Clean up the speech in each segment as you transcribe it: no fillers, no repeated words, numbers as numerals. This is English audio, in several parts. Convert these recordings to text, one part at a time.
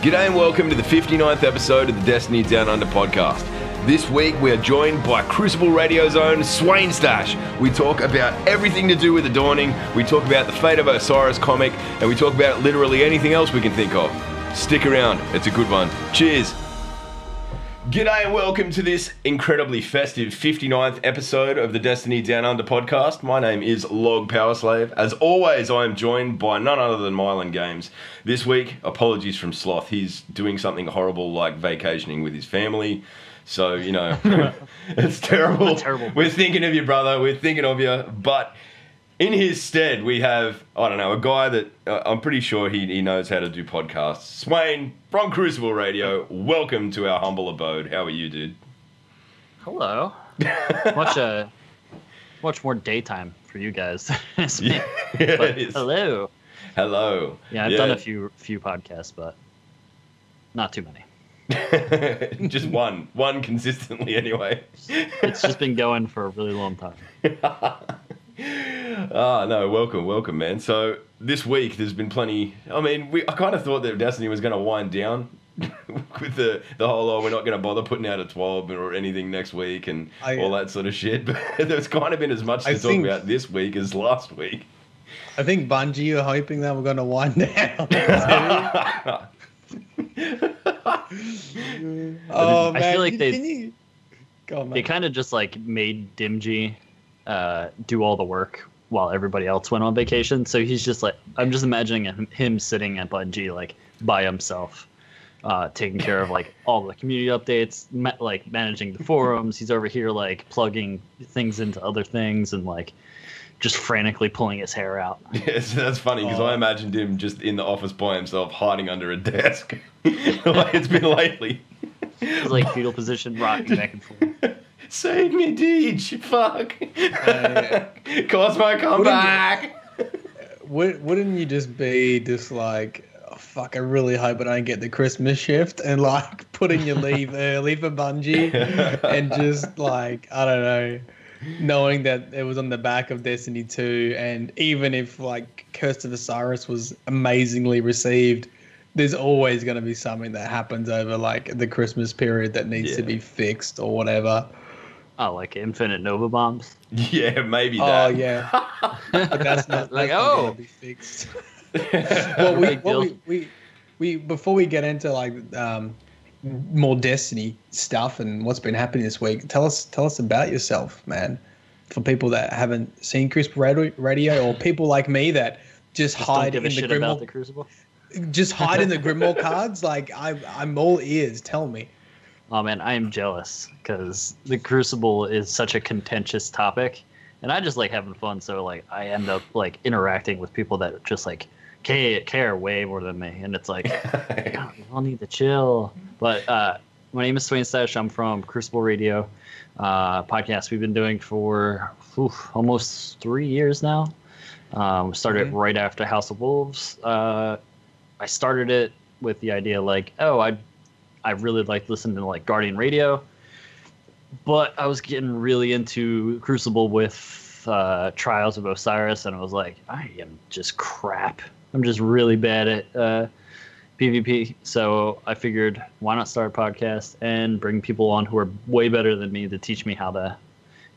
G'day and welcome to the 59th episode of the Destiny Down Under podcast. This week we are joined by Crucible Radio's own Swainstache. We talk about everything to do with the Dawning, we talk about the Fate of Osiris comic, and we talk about literally anything else we can think of. Stick around, it's a good one. Cheers. G'day and welcome to this incredibly festive 59th episode of the Destiny Down Under podcast. My name is Log Powerslave. As always, I am joined by none other than Mylan Games. This week, apologies from Sloth. He's doing something horrible like vacationing with his family. So, you know, it's terrible. We're thinking of you, brother. We're thinking of you. But in his stead, we have, I don't know, a guy that I'm pretty sure he knows how to do podcasts. Swain from Crucible Radio. Welcome to our humble abode. How are you, dude? Hello. Much more daytime for you guys. Yeah, it is. Hello. Hello. Yeah, I've done a few podcasts, but not too many. Just one consistently anyway. It's just been going for a really long time. No, welcome, man. So this week there's been plenty. I mean, I kind of thought that Destiny was going to wind down with the whole, we're not going to bother putting out a 12 or anything next week and all that sort of shit. But there's kind of been as much to talk about this week as last week. I think Bungie are hoping that we're going to wind down. Oh man, I feel like they kind of just like made Dimji do all the work while everybody else went on vacation. So he's just like, I'm just imagining him sitting at Bungie like by himself, taking care of like all the community updates, like managing the forums. He's over here like plugging things into other things and like just frantically pulling his hair out. Yes, that's funny because I imagined him just in the office by himself, hiding under a desk, like it's been lately. It's like fetal position, rocking back and forth. Save me, Deej! Fuck! Cosmo, come back! Wouldn't you just be just like, oh, fuck, I really hope I don't get the Christmas shift, and like putting your leave early for Bungie and just like, I don't know, knowing that it was on the back of Destiny 2, and even if like Curse of Osiris was amazingly received, there's always going to be something that happens over like the Christmas period that needs to be fixed or whatever. Oh, like infinite Nova bombs? Yeah, maybe that. Oh, yeah. But that's not like, not going to be fixed. Well, we before we get into like more Destiny stuff and what's been happening this week, tell us about yourself, man. For people that haven't seen Crucible Radio or people like me that just hide in the Grimoire. Crucible. Just hide in the Grimoire cards. Like I'm all ears. Tell me. Oh man, I am jealous because the Crucible is such a contentious topic, and I just like having fun. So like I end up like interacting with people that just like care way more than me, and it's like we all need to chill. But my name is Swainstache. I'm from Crucible Radio, podcast we've been doing for almost 3 years now. Started right after House of Wolves. I started it with the idea like, I really like listening to like Guardian Radio, but I was getting really into Crucible with Trials of Osiris, and I was like, I am just crap. I'm just really bad at PvP. So I figured, why not start a podcast and bring people on who are way better than me to teach me how to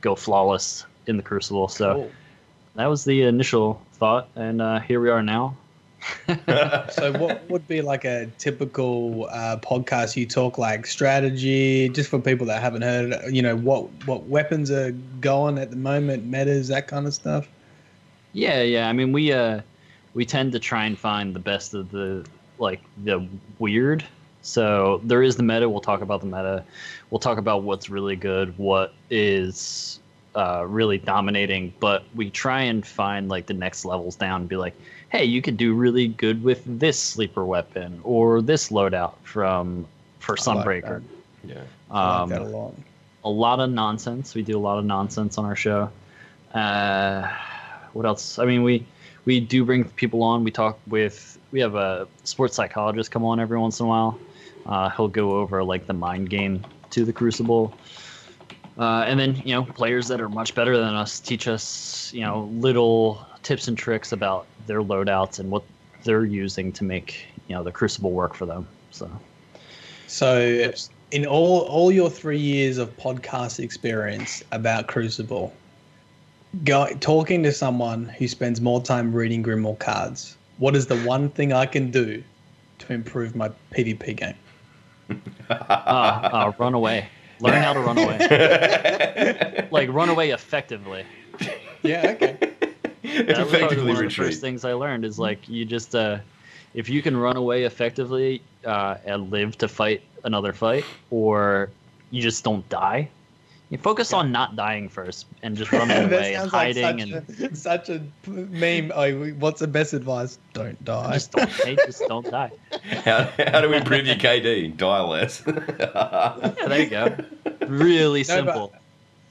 go flawless in the Crucible. So that was the initial thought, and here we are now. So what would be like a typical podcast? You talk like strategy, just for people that haven't heard it, you know, what weapons are going at the moment, metas, that kind of stuff? Yeah. I mean, we tend to try and find the best of the weird. So there is the meta. We'll talk about the meta. We'll talk about what's really good, what is really dominating, but we try and find like the next levels down and be like, hey, you could do really good with this sleeper weapon or this loadout for Sunbreaker. Like yeah, I like that a lot. A lot of nonsense. We do a lot of nonsense on our show. What else? I mean, we do bring people on. We have a sports psychologist come on every once in a while. He'll go over like the mind game to the Crucible. And then, you know, players that are much better than us teach us, you know, little tips and tricks about their loadouts and what they're using to make, you know, the Crucible work for them. So in all your 3 years of podcast experience about Crucible, talking to someone who spends more time reading Grimoire cards, what is the one thing I can do to improve my PvP game? Run away. Learn how to run away. Like, run away effectively. Yeah, okay. That was probably one of the first things I learned is, like, you just, if you can run away effectively and live to fight another fight, or you just don't die, you focus on not dying first and just running away and hiding. Like such a meme. Oh, what's the best advice? Don't die. Just don't die. How do we improve your KD? Die less. Yeah, there you go. Really simple.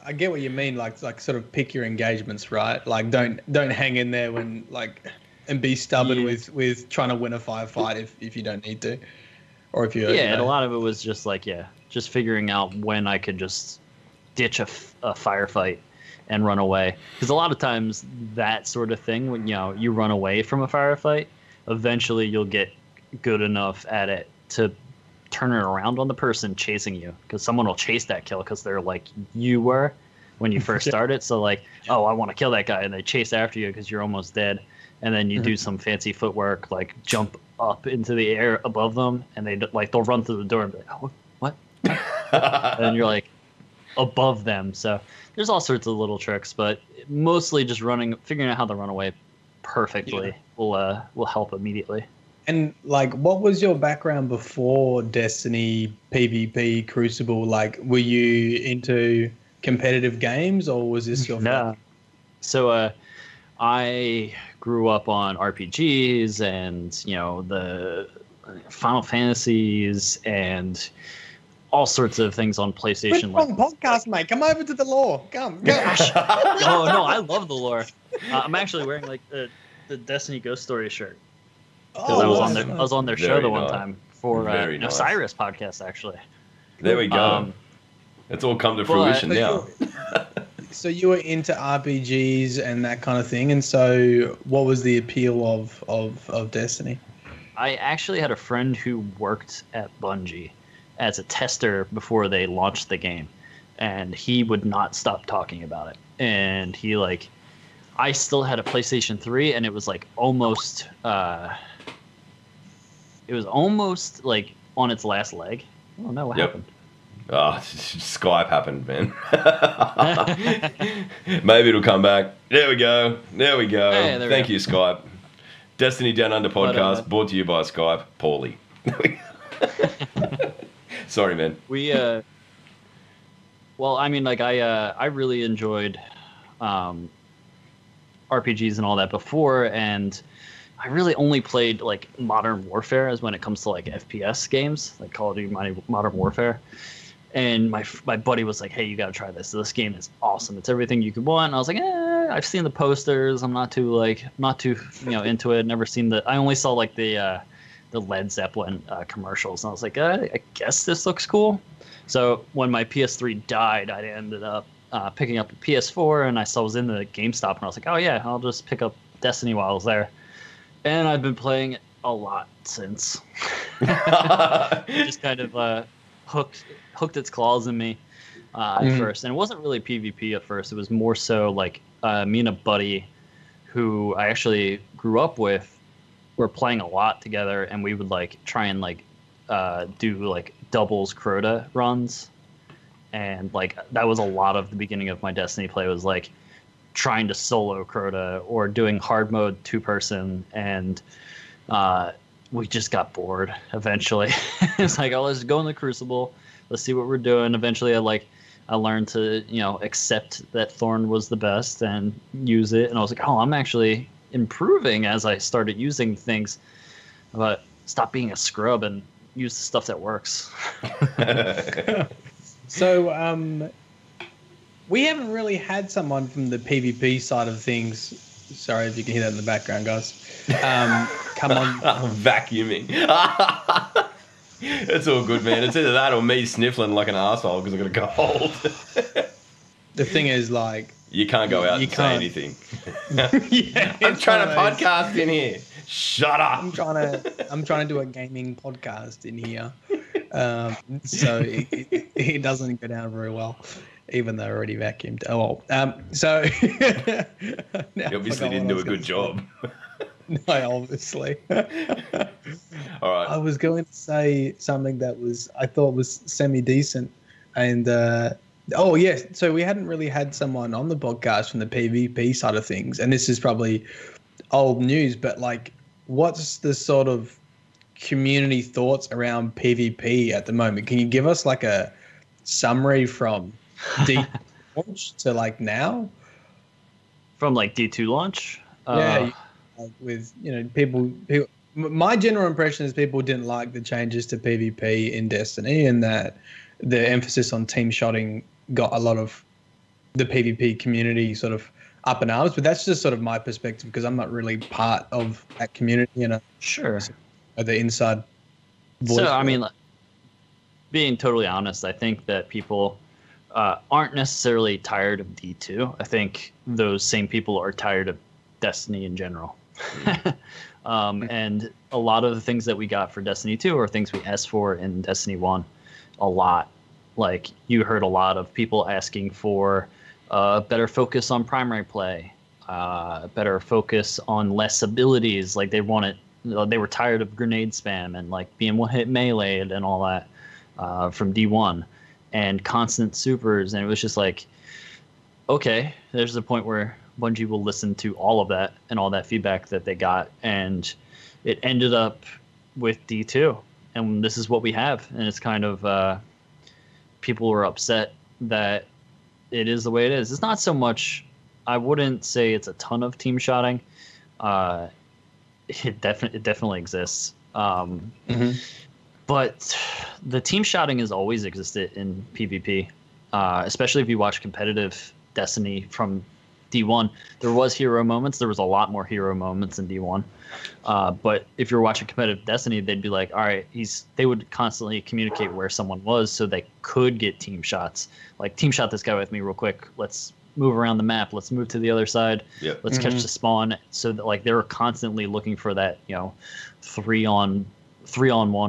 I get what you mean. Like sort of pick your engagements, right? Like don't hang in there when and be stubborn with trying to win a firefight if you don't need to, or if you. Yeah, and a lot of it was just just figuring out when I could just ditch a firefight and run away, because a lot of times that sort of thing, when you run away from a firefight, eventually you'll get good enough at it to turn it around on the person chasing you, because someone will chase that kill because they're like you were when you first started. So like, oh, I want to kill that guy, and they chase after you because you're almost dead, and then you do some fancy footwork like jump up into the air above them, and they'll run through the door and be like, oh, what? And you're like above them. So there's all sorts of little tricks, but mostly just figuring out how to run away perfectly will help immediately. And like, what was your background before Destiny, PvP, Crucible? Like, were you into competitive games, or was this your No. So I grew up on RPGs and the Final Fantasies and all sorts of things on PlayStation. Podcast, mate. Come over to the lore. Come. Oh no, I love the lore. I'm actually wearing like the Destiny Ghost Story shirt. Because I was on their show the one time for Osiris podcast, actually. There we go. It's all come to fruition now. So you were into RPGs and that kind of thing, and so what was the appeal of Destiny? I actually had a friend who worked at Bungie as a tester before they launched the game, and he would not stop talking about it. And I still had a PlayStation 3, and it was like almost like on its last leg. Oh no, what happened? Oh, Skype happened, man. Maybe it'll come back. There we go. Hey, Thank you, Skype. Destiny Down Under podcast brought to you by Skype. Poorly. Sorry, man. Well, I mean, like I really enjoyed RPGs and all that before, and I really only played like Modern Warfare as when it comes to like FPS games, like Call of Duty Modern Warfare. And my buddy was like, "Hey, you gotta try this. So this game is awesome. It's everything you could want." And I was like, I've seen the posters. I'm not too into it. Never seen I only saw like the Led Zeppelin commercials, and I was like, I guess this looks cool. So when my PS3 died, I ended up picking up a PS4, and I was in the GameStop, and I was like, oh yeah, I'll just pick up Destiny while I was there. And I've been playing it a lot since. Just kind of hooked its claws in me at first. And it wasn't really PvP at first. It was more so like me and a buddy who I actually grew up with were playing a lot together, and we would like try and like do like doubles Crota runs. And like that was a lot of the beginning of my Destiny play, was like trying to solo Crota or doing hard mode 2-person, and we just got bored eventually. It's like, oh, let's go in the Crucible, let's see what we're doing. Eventually I learned to accept that Thorn was the best and use it, and I was like, oh, I'm actually improving as I started using things, but stop being a scrub and use the stuff that works. So we haven't really had someone from the PvP side of things. Sorry if you can hear that in the background, guys. Come on. Vacuuming. It's all good, man. It's either that or me sniffling like an asshole because I've got a cold. The thing is, like... You can't go out and say anything. I'm trying to podcast in here. Shut up. I'm trying to do a gaming podcast in here, so it doesn't go down very well, even though I already vacuumed. Oh well. So You obviously didn't do a good job. No, obviously. All right. I was going to say something that I thought was semi-decent. And, yes, so we hadn't really had someone on the podcast from the PvP side of things. And this is probably old news, but, like, what's the sort of community thoughts around PvP at the moment? Can you give us, like, a summary from D2 launch to, like, now? From, like, D2 launch? Yeah, with people. My general impression is people didn't like the changes to PvP in Destiny, and that the emphasis on team shotting got a lot of the PvP community sort of up in arms. But that's just sort of my perspective because I'm not really part of that community, Sure. The inside voice. So I mean, like, being totally honest, I think that people aren't necessarily tired of D2. I think those same people are tired of Destiny in general. And a lot of the things that we got for Destiny 2 are things we asked for in Destiny 1 a lot. Like, you heard a lot of people asking for better focus on primary play, better focus on less abilities. Like, they were tired of grenade spam and like being one-hit meleeed and all that from D1 and constant supers. And it was just like, okay, there's the point where Bungie will listen to all of that and all that feedback that they got, and it ended up with D2, and this is what we have. And it's kind of people were upset that it is the way it is. It's not so much, I wouldn't say it's a ton of team shotting. It definitely exists. But the team shotting has always existed in PvP, especially if you watch competitive Destiny from D1. There was hero moments. There was a lot more hero moments in D1. But if you're watching competitive Destiny, they'd be like, all right, they would constantly communicate where someone was so they could get team shots. Like, team shot this guy with me real quick. Let's move around the map. Let's move to the other side. Yep. Let's catch the spawn. So that, like, they were constantly looking for that, 3-on-1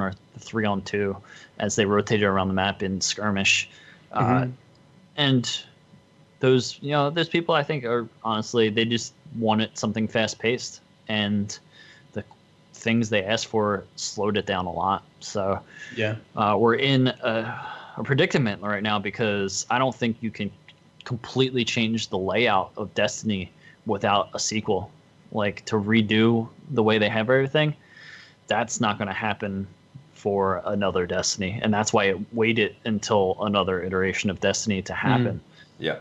or 3-on-2 as they rotated around the map in skirmish. And those people, I think, are honestly, they just wanted something fast paced, and the things they asked for slowed it down a lot. So yeah, we're in a predicament right now because I don't think you can completely change the layout of Destiny without a sequel. Like, to redo the way they have everything, that's not going to happen for another Destiny, and that's why it waited until another iteration of Destiny to happen. Yeah.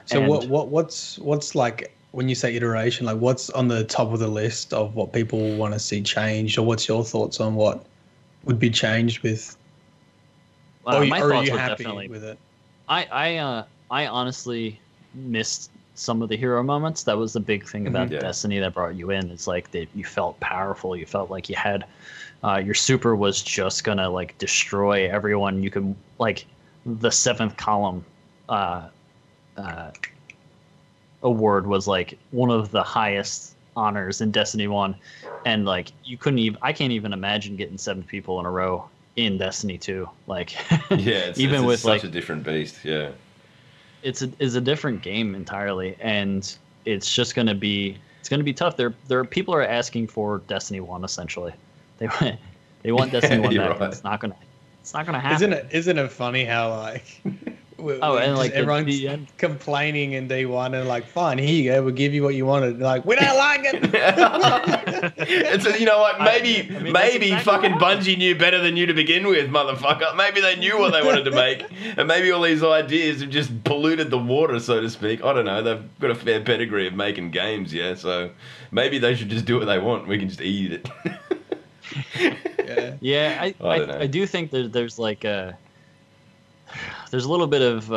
So what's like, when you say iteration, like, what's on the top of the list of what people want to see changed, or what's your thoughts on what would be changed with? My or are thoughts you were happy definitely with it? I honestly missed some of the hero moments. That was the big thing about Destiny that brought you in. It's like that you felt powerful. You felt like you had your super was just gonna like destroy everyone. You could, like, the 7th column award was like one of the highest honors in Destiny 1, and like I can't even imagine getting 7 people in a row in Destiny 2. Like, yeah, it's such a different beast. Yeah, it's a different game entirely, and it's gonna be tough. There are people are asking for Destiny 1 essentially. They want Destiny 1 back. Right. It's not gonna happen. Isn't it funny how, like, and like everyone's complaining in D1 and like, fine, here you go, we'll give you what you wanted. Like, we don't like it. It's maybe exactly fucking Bungie knew better than you to begin with, motherfucker. Maybe they knew what they wanted to make, and maybe all these ideas have just polluted the water, so to speak. I don't know. They've got a fair pedigree of making games, yeah. So maybe they should just do what they want. We can just eat it. Yeah, I do think there's like there's a little bit of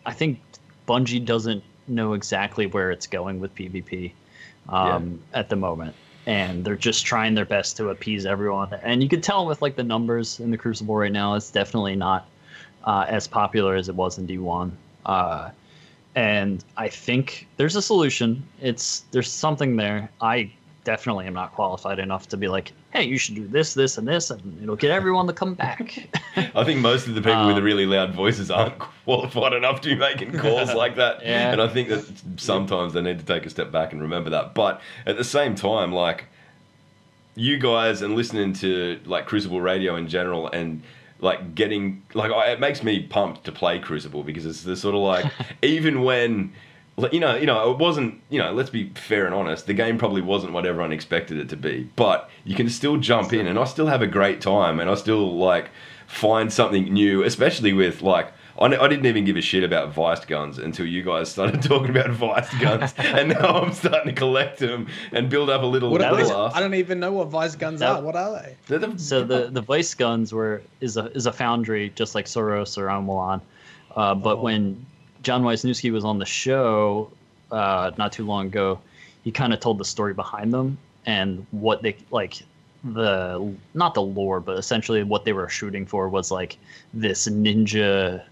I think Bungie doesn't know exactly where it's going with PvP at the moment, and they're just trying their best to appease everyone. And you can tell with like the numbers in the Crucible right now, it's definitely not as popular as it was in D1. And I think there's a solution. There's something there. I definitely am not qualified enough to be like, hey, you should do this, this, and this, and it'll get everyone to come back. I think most of the people with the really loud voices aren't qualified enough to be making calls like that. Yeah. And I think that sometimes they need to take a step back and remember that. But at the same time, like, you guys and listening to like Crucible Radio in general and like getting like it makes me pumped to play Crucible because it's the sort of like even when you know it wasn't, you know, let's be fair and honest, the game probably wasn't what everyone expected it to be, but you can still jump in and I still have a great time and I still like find something new, especially with like I didn't even give a shit about Vice guns until you guys started talking about Vice guns, and now I'm starting to collect them and build up a little. I don't even know what Vice guns are. What are they? So the Vice guns is a foundry just like Soros or Milan, but when John Wisniewski was on the show not too long ago, he kind of told the story behind them and what they like. Not the lore, but essentially what they were shooting for was like this ninja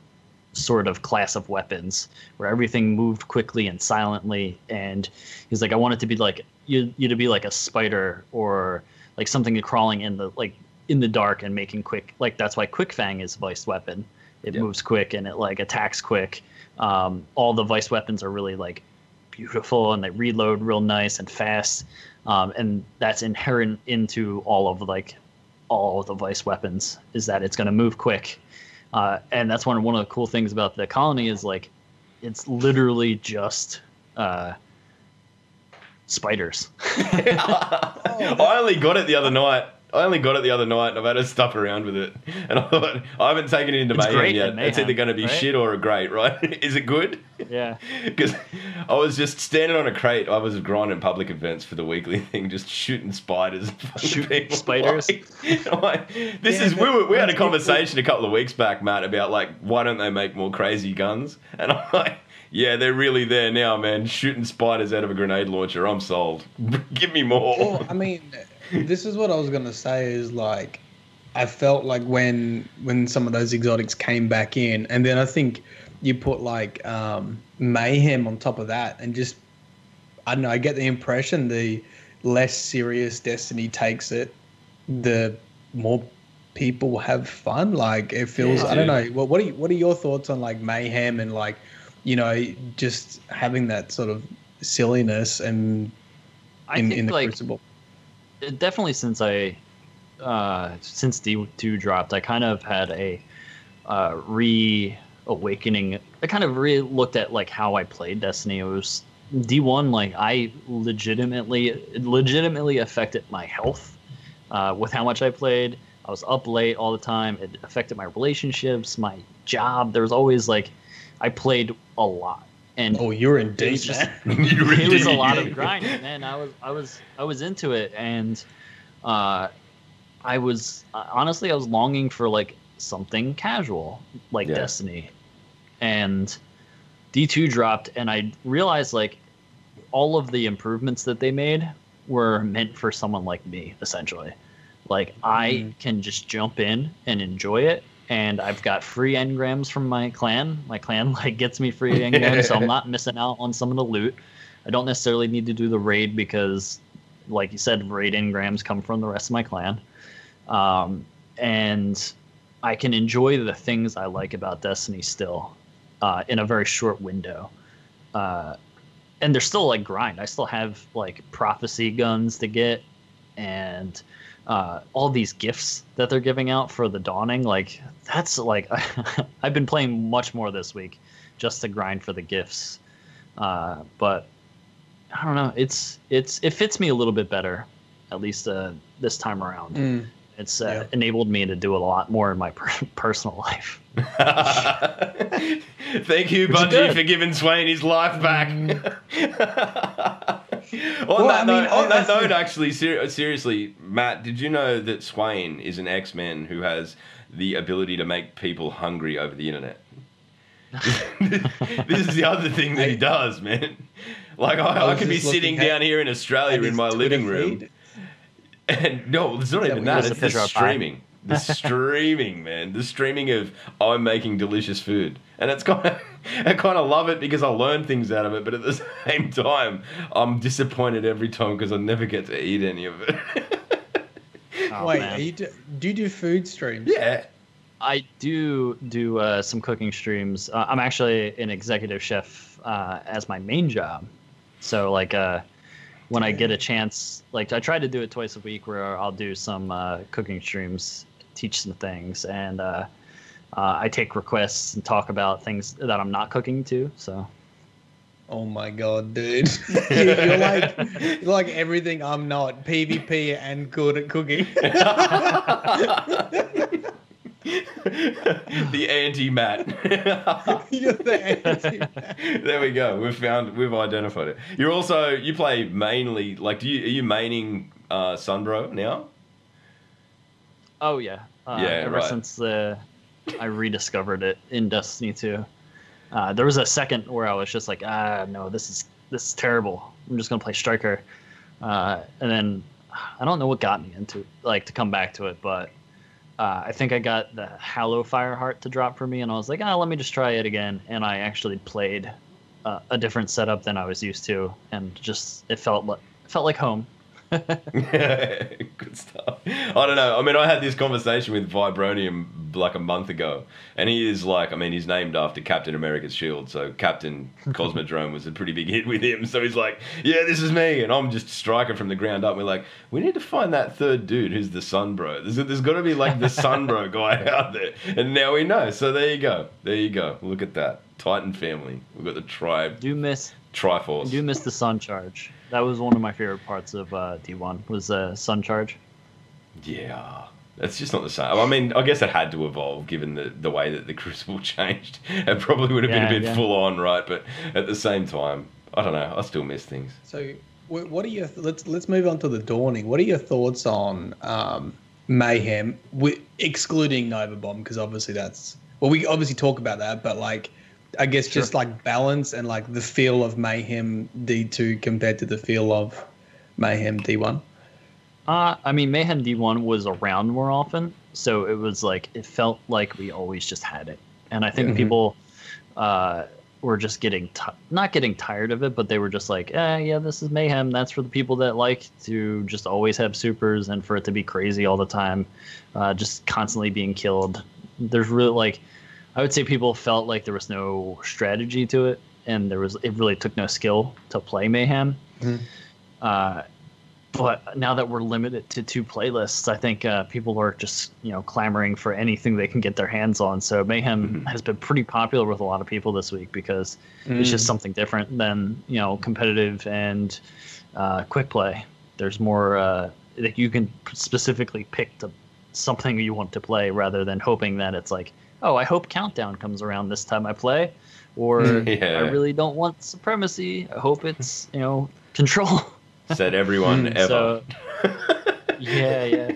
sort of class of weapons where everything moved quickly and silently, and he's like, I want it to be like you to be like a spider or like something crawling in the dark and making quick, like that's why Quick Fang is Vice weapon. It moves quick and it like attacks quick. All the Vice weapons are really like beautiful and they reload real nice and fast, and that's inherent into all of the Vice weapons is that it's going to move quick. And that's one of the cool things about the colony is like it's literally just spiders. I only got it the other night. And I've had to stuff around with it. And I thought, I haven't taken it into Mayhem yet. It's either going to be shit or a great, right? Is it good? Yeah. Because I was just standing on a crate. I was grinding public events for the weekly thing, just shooting spiders. Shooting spiders? We had a conversation a couple of weeks back, Matt, about like, why don't they make more crazy guns? And I'm like, yeah, they're really there now, man. Shooting spiders out of a grenade launcher. I'm sold. Give me more. Well, I mean, this is what I was going to say is like, I felt like when some of those exotics came back in, and then I think you put like Mayhem on top of that, and just, I don't know, I get the impression the less serious Destiny takes it, the more people have fun. Like it feels, I don't know. What are your thoughts on like Mayhem and like, you know, just having that sort of silliness and in the Crucible? Definitely since D2 dropped, I kind of had a reawakening. I kind of re-looked at like how I played Destiny. It was D1, like I legitimately affected my health with how much I played. I was up late all the time. It affected my relationships, my job. There was always like, I played a lot. And you're in deep, man. It was a lot of grinding, man. I was into it, and I was honestly longing for like something casual like Destiny, and D2 dropped, and I realized like all of the improvements that they made were meant for someone like me, essentially. Like I can just jump in and enjoy it. And I've got free engrams from my clan. My clan like gets me free engrams, so I'm not missing out on some of the loot. I don't necessarily need to do the raid because, like you said, raid engrams come from the rest of my clan. And I can enjoy the things I like about Destiny still in a very short window. And there's still like grind. I still have like prophecy guns to get, and all these gifts that they're giving out for the dawning, like that's like I've been playing much more this week just to grind for the gifts, but I don't know, it fits me a little bit better, at least this time around. It's enabled me to do a lot more in my personal life. Thank you, Bungie, for giving Swain his life back. On that note, actually, seriously, Matt, did you know that Swain is an X-Men who has the ability to make people hungry over the internet? This is the other thing that he does, man. Like, I could be sitting down here in Australia in my living room. And no, it's not even that. It's the streaming. The streaming, man. The streaming of I'm making delicious food. and it's kind of I kind of love it because I learn things out of it, but at the same time, I'm disappointed every time because I never get to eat any of it. Oh, wait, do you do food streams? Yeah. I do some cooking streams. I'm actually an executive chef as my main job. So like when I get a chance, like I try to do it twice a week where I'll do some cooking streams, teach some things, and I take requests and talk about things that I'm not cooking too. So. Oh my god, dude! you're like everything I'm not. PvP and good at cooking. The anti-Matt. You're the anti-Matt. There we go. We've identified it. You play mainly like are you maining Sunbro now? Oh yeah. Ever since I rediscovered it in Destiny 2. There was a second where I was just like, no, this is terrible. I'm just gonna play Striker, and then I don't know what got me into to come back to it, but I think I got the Hallow Fireheart to drop for me, and I was like, let me just try it again, and I actually played a different setup than I was used to, and just it felt like home. Good stuff. I don't know. I mean, I had this conversation with Vibronium like a month ago, and he is he's named after Captain America's shield, so Captain Cosmodrome was a pretty big hit with him. So he's like, yeah, this is me, and I'm just Striker from the ground up. We're like, we need to find that third dude who's the Sunbro. There's got to be like the Sunbro guy out there, and now we know. So there you go. Look at that Titan family. We've got the tribe. Triforce. I do miss the Sun Charge. That was one of my favorite parts of D1 was Sun Charge. Yeah, that's just not the same. I mean, I guess it had to evolve given the way that the Crucible changed. It probably would have been a bit full on, right? But at the same time, I don't know. I still miss things. So, what are your let's move on to the Dawning. What are your thoughts on Mayhem, excluding Nova Bomb? Because obviously we obviously talk about that, but like. I guess just like balance and like the feel of Mayhem D2 compared to the feel of Mayhem D1. I mean, Mayhem D1 was around more often, so it was like it felt like we always just had it, and I think people were just not getting tired of it, but they were just like, yeah, this is Mayhem. That's for the people that like to just always have supers and for it to be crazy all the time, just constantly being killed. There's really I would say people felt like there was no strategy to it, and it really took no skill to play Mayhem. But now that we're limited to 2 playlists, I think people are just clamoring for anything they can get their hands on. So Mayhem has been pretty popular with a lot of people this week because it's just something different than competitive and quick play. There's more that you can specifically pick something you want to play rather than hoping that it's like, oh, I hope Countdown comes around this time I play, or I really don't want Supremacy. I hope it's Control. Said everyone ever. So, yeah.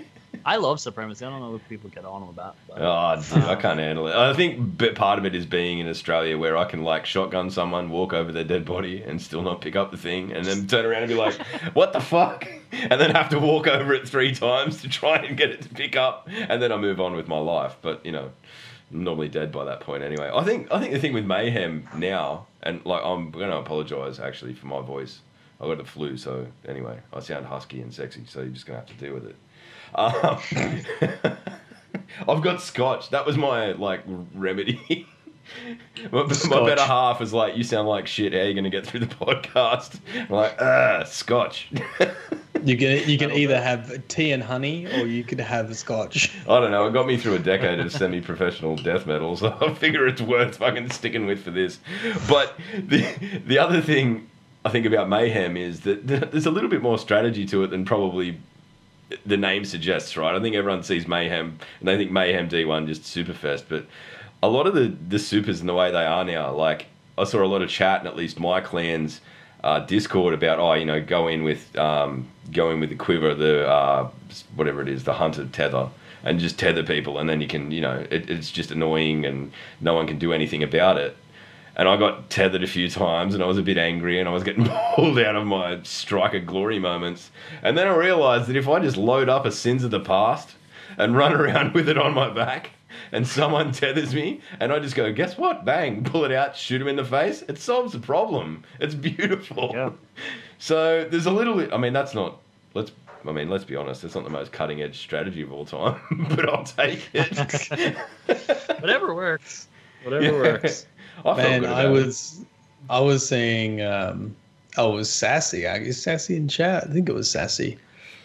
I love Supremacy. I don't know what people get on about. But, dude, I can't handle it. I think part of it is being in Australia where I can shotgun someone, walk over their dead body, and still not pick up the thing, and then turn around and be like, "What the fuck?" and then have to walk over it 3 times to try and get it to pick up, and then I move on with my life. But I'm normally dead by that point anyway. I think the thing with Mayhem now, and I'm going to apologise actually for my voice. I got the flu, so anyway, I sound husky and sexy, so you're just going to have to deal with it. I've got Scotch. That was my remedy. my better half is like, you sound like shit. How are you going to get through the podcast? I'm like, Scotch. You can either have tea and honey, or you could have Scotch. I don't know. It got me through a decade of semi-professional death metal, so I figure it's worth fucking sticking with for this. But the other thing I think about Mayhem is that there's a little bit more strategy to it than probably the name suggests, right? I think everyone sees Mayhem and they think Mayhem D1 just Superfest, but a lot of the supers and the way they are now, I saw a lot of chat in at least my clan's Discord about go in with the quiver, the whatever it is, the hunted tether, and just tether people, and then you can it's just annoying and no one can do anything about it. And I got tethered a few times and I was a bit angry and I was getting pulled out of my Striker glory moments. And then I realised that if I just load up a Sins of the Past and run around with it on my back, and someone tethers me, and I just go, guess what? Bang, pull it out, shoot him in the face. It solves the problem. It's beautiful. Yeah. So there's a little bit. I mean, let's be honest. It's not the most cutting edge strategy of all time, but I'll take it. Whatever works. Whatever works. Man, I was saying, it was Sassy. I guess Sassy in chat. I think it was Sassy.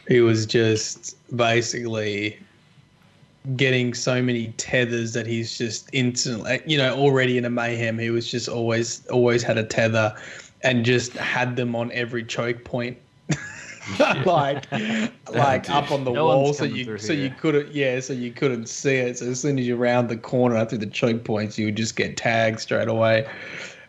He was just basically getting so many tethers that he's just instantly, already in a Mayhem. He was just always had a tether, and just had them on every choke point. like up on the wall, so you couldn't see it. So as soon as you round the corner through the choke points, you would just get tagged straight away.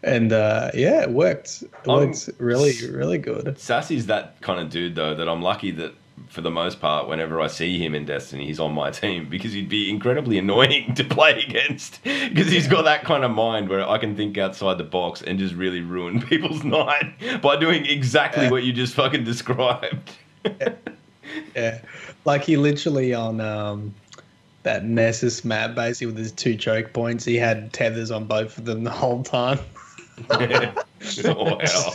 And it worked. It worked really, really good. Sassy's that kind of dude though, that I'm lucky that for the most part, whenever I see him in Destiny, he's on my team, because he'd be incredibly annoying to play against, because he's got that kind of mind where I can think outside the box and just really ruin people's night by doing exactly what you just fucking described. Yeah. Like he literally on that Nessus map, basically with his 2 choke points, he had tethers on both of them the whole time. Oh, wow.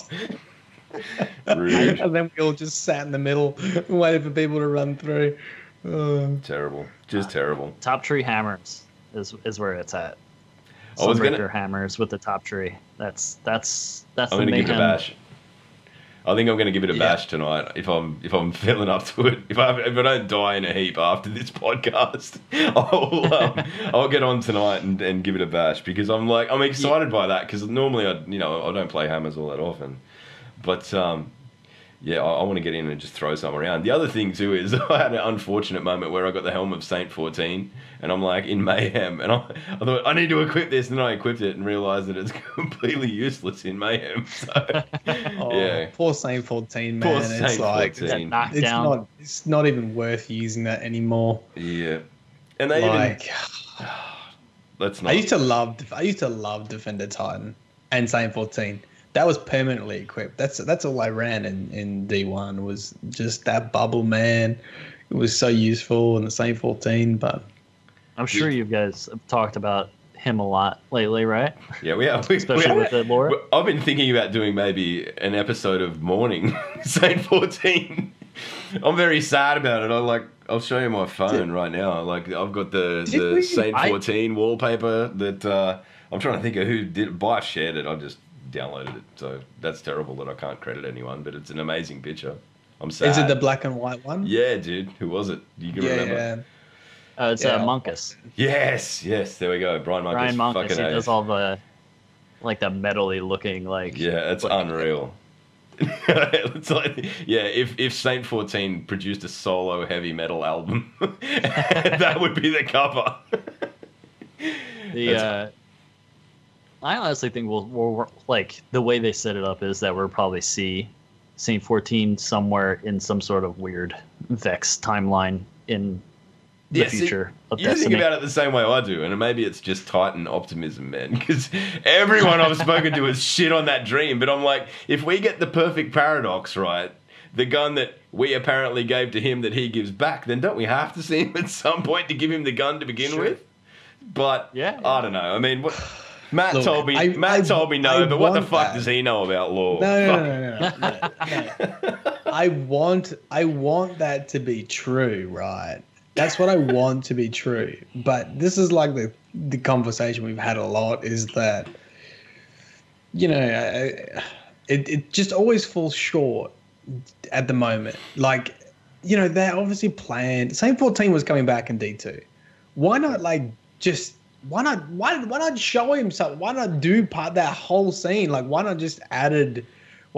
Rude. And then we all just sat in the middle and waited for people to run through. Terrible. Just terrible. Top tree hammers is where it's at. I was Sunbreaker hammers with the top tree. That's I'm the gonna give it a Mayhem. bash. I think I'm going to give it a bash tonight if I'm feeling up to it. If I don't die in a heap after this podcast, I'll get on tonight and give it a bash, because I'm excited by that, because normally I don't play hammers all that often, but I want to get in and just throw some around. The other thing too is I had an unfortunate moment where I got the helm of Saint 14, and I'm like in Mayhem, and I thought I need to equip this, and then I equipped it and realised that it's completely useless in Mayhem. So yeah, poor Saint 14, man. Poor It's Saint like 14. it's not even worth using that anymore. Yeah, and they let's not. I used to love Defender Titan and Saint 14. That was permanently equipped. That's all I ran in D1, was just that bubble, man. It was so useful in the Saint 14, but I'm sure you guys have talked about him a lot lately, right? Yeah, we have. Especially with the lore. I've been thinking about doing maybe an episode of Mourning Saint 14. I'm very sad about it. I'll show you my phone right now. Like, I've got the Saint 14 wallpaper that I'm trying to think of who did. Bife shared it. I just downloaded it, so that's terrible that I can't credit anyone, but it's an amazing picture. I'm sad. Is it the black and white one? Yeah, dude. Who was it? You can remember? Yeah. It's Monkus. Yes, there we go. Brian Monkus. He does all the the metally looking Yeah, it's unreal. It's if Saint 14 produced a solo heavy metal album, that would be the cover. I honestly think we'll the way they set it up is that we'll probably see Saint 14 somewhere in some sort of weird Vex timeline in the future of Destiny. You think about it the same way I do, and maybe it's just Titan optimism, man, because everyone I've spoken to has shit on that dream, but I'm like, if we get the perfect paradox right, the gun that we apparently gave to him that he gives back, then don't we have to see him at some point to give him the gun to begin with? But I don't know. I mean, what... Matt told me no, but what the fuck does he know about lore? No. I want that to be true, right? That's what I want to be true. But this is like the conversation we've had a lot, is that, it just always falls short at the moment. They're obviously planned. Saint 14 was coming back in D2. Why not why not show him something? Why not do that whole scene? Why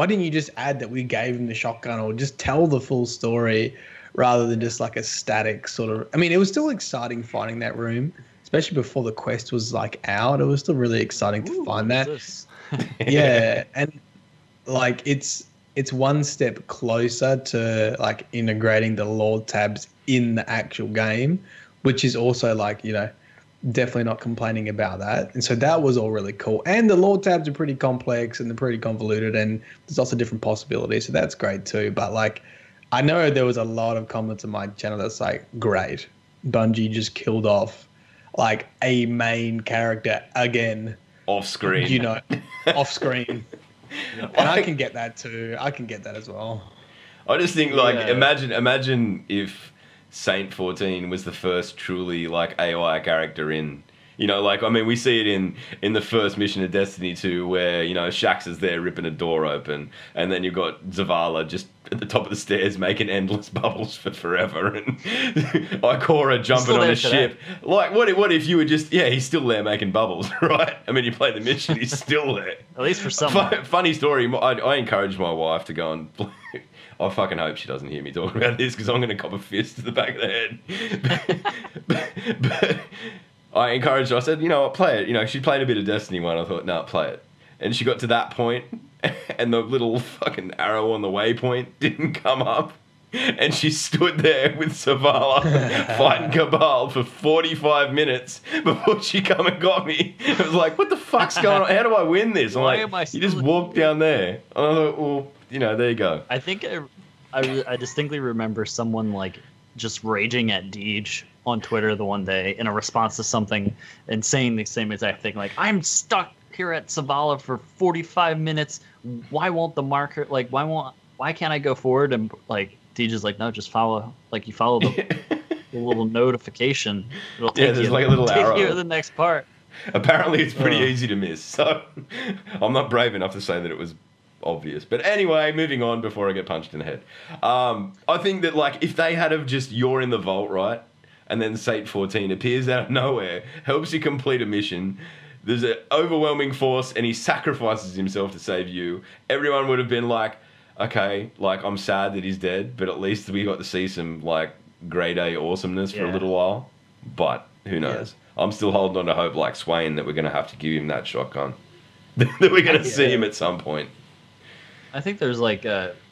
didn't you just add that we gave him the shotgun, or just tell the full story rather than just a static sort of... I mean, it was still exciting finding that room, especially before the quest was out. It was still really exciting to find that. Yeah. And it's one step closer to integrating the lore tabs in the actual game, which is also definitely not complaining about that. And so that was all really cool. And the lore tabs are pretty complex and they're pretty convoluted, and there's also different possibilities. So that's great too. But I know there was a lot of comments on my channel that's great. Bungie just killed off like a main character again. Off screen. You know, off screen. And I can get that too. I can get that as well. I just think, like, imagine if Saint 14 was the first truly, like, AI character in... You know, like, I mean, we see it in the first mission of Destiny 2 where, you know, Shaxx is there ripping a door open, and then you've got Zavala just at the top of the stairs making endless bubbles for forever, and Ikora jumping on a ship. Like, what if you were just... Yeah, he's still there making bubbles, right? I mean, you play the mission, he's still there. At least for someone. Funny story, I encouraged my wife to go and play... I fucking hope she doesn't hear me talking about this, because I'm going to cop a fist to the back of the head. but I encouraged her. I said, you know what, play it. You know, she played a bit of Destiny 1. I thought, no, play it. And she got to that point, and the little fucking arrow on the waypoint didn't come up. And she stood there with Zavala fighting Cabal for 45 minutes before she come and got me. It was like, what the fuck's going on? How do I win this? I'm like, you just walk down there. And I thought, well, you know, there you go. I think I distinctly remember someone like just raging at Deej on Twitter the one day in a response to something and saying the same exact thing. Like, I'm stuck here at Zavala for 45 minutes. Why won't the marker, like, why can't I go forward? And like, Deej is like, no, just follow, like, you follow the little notification. It'll take there's like a little arrow. Take you to the next part. Apparently it's pretty easy to miss. So I'm not brave enough to say that it was obvious. But anyway, moving on before I get punched in the head. I think that, like, if they had of just you're in the vault, right? And then Saint 14 appears out of nowhere, helps you complete a mission. There's an overwhelming force and he sacrifices himself to save you. Everyone would have been like, okay, like, I'm sad that he's dead, but at least we got to see some, like, grade A awesomeness for a little while. But who knows? Yeah. I'm still holding on to hope, like Swain, that we're going to have to give him that shotgun. That we're going to see him at some point. I think there's, like,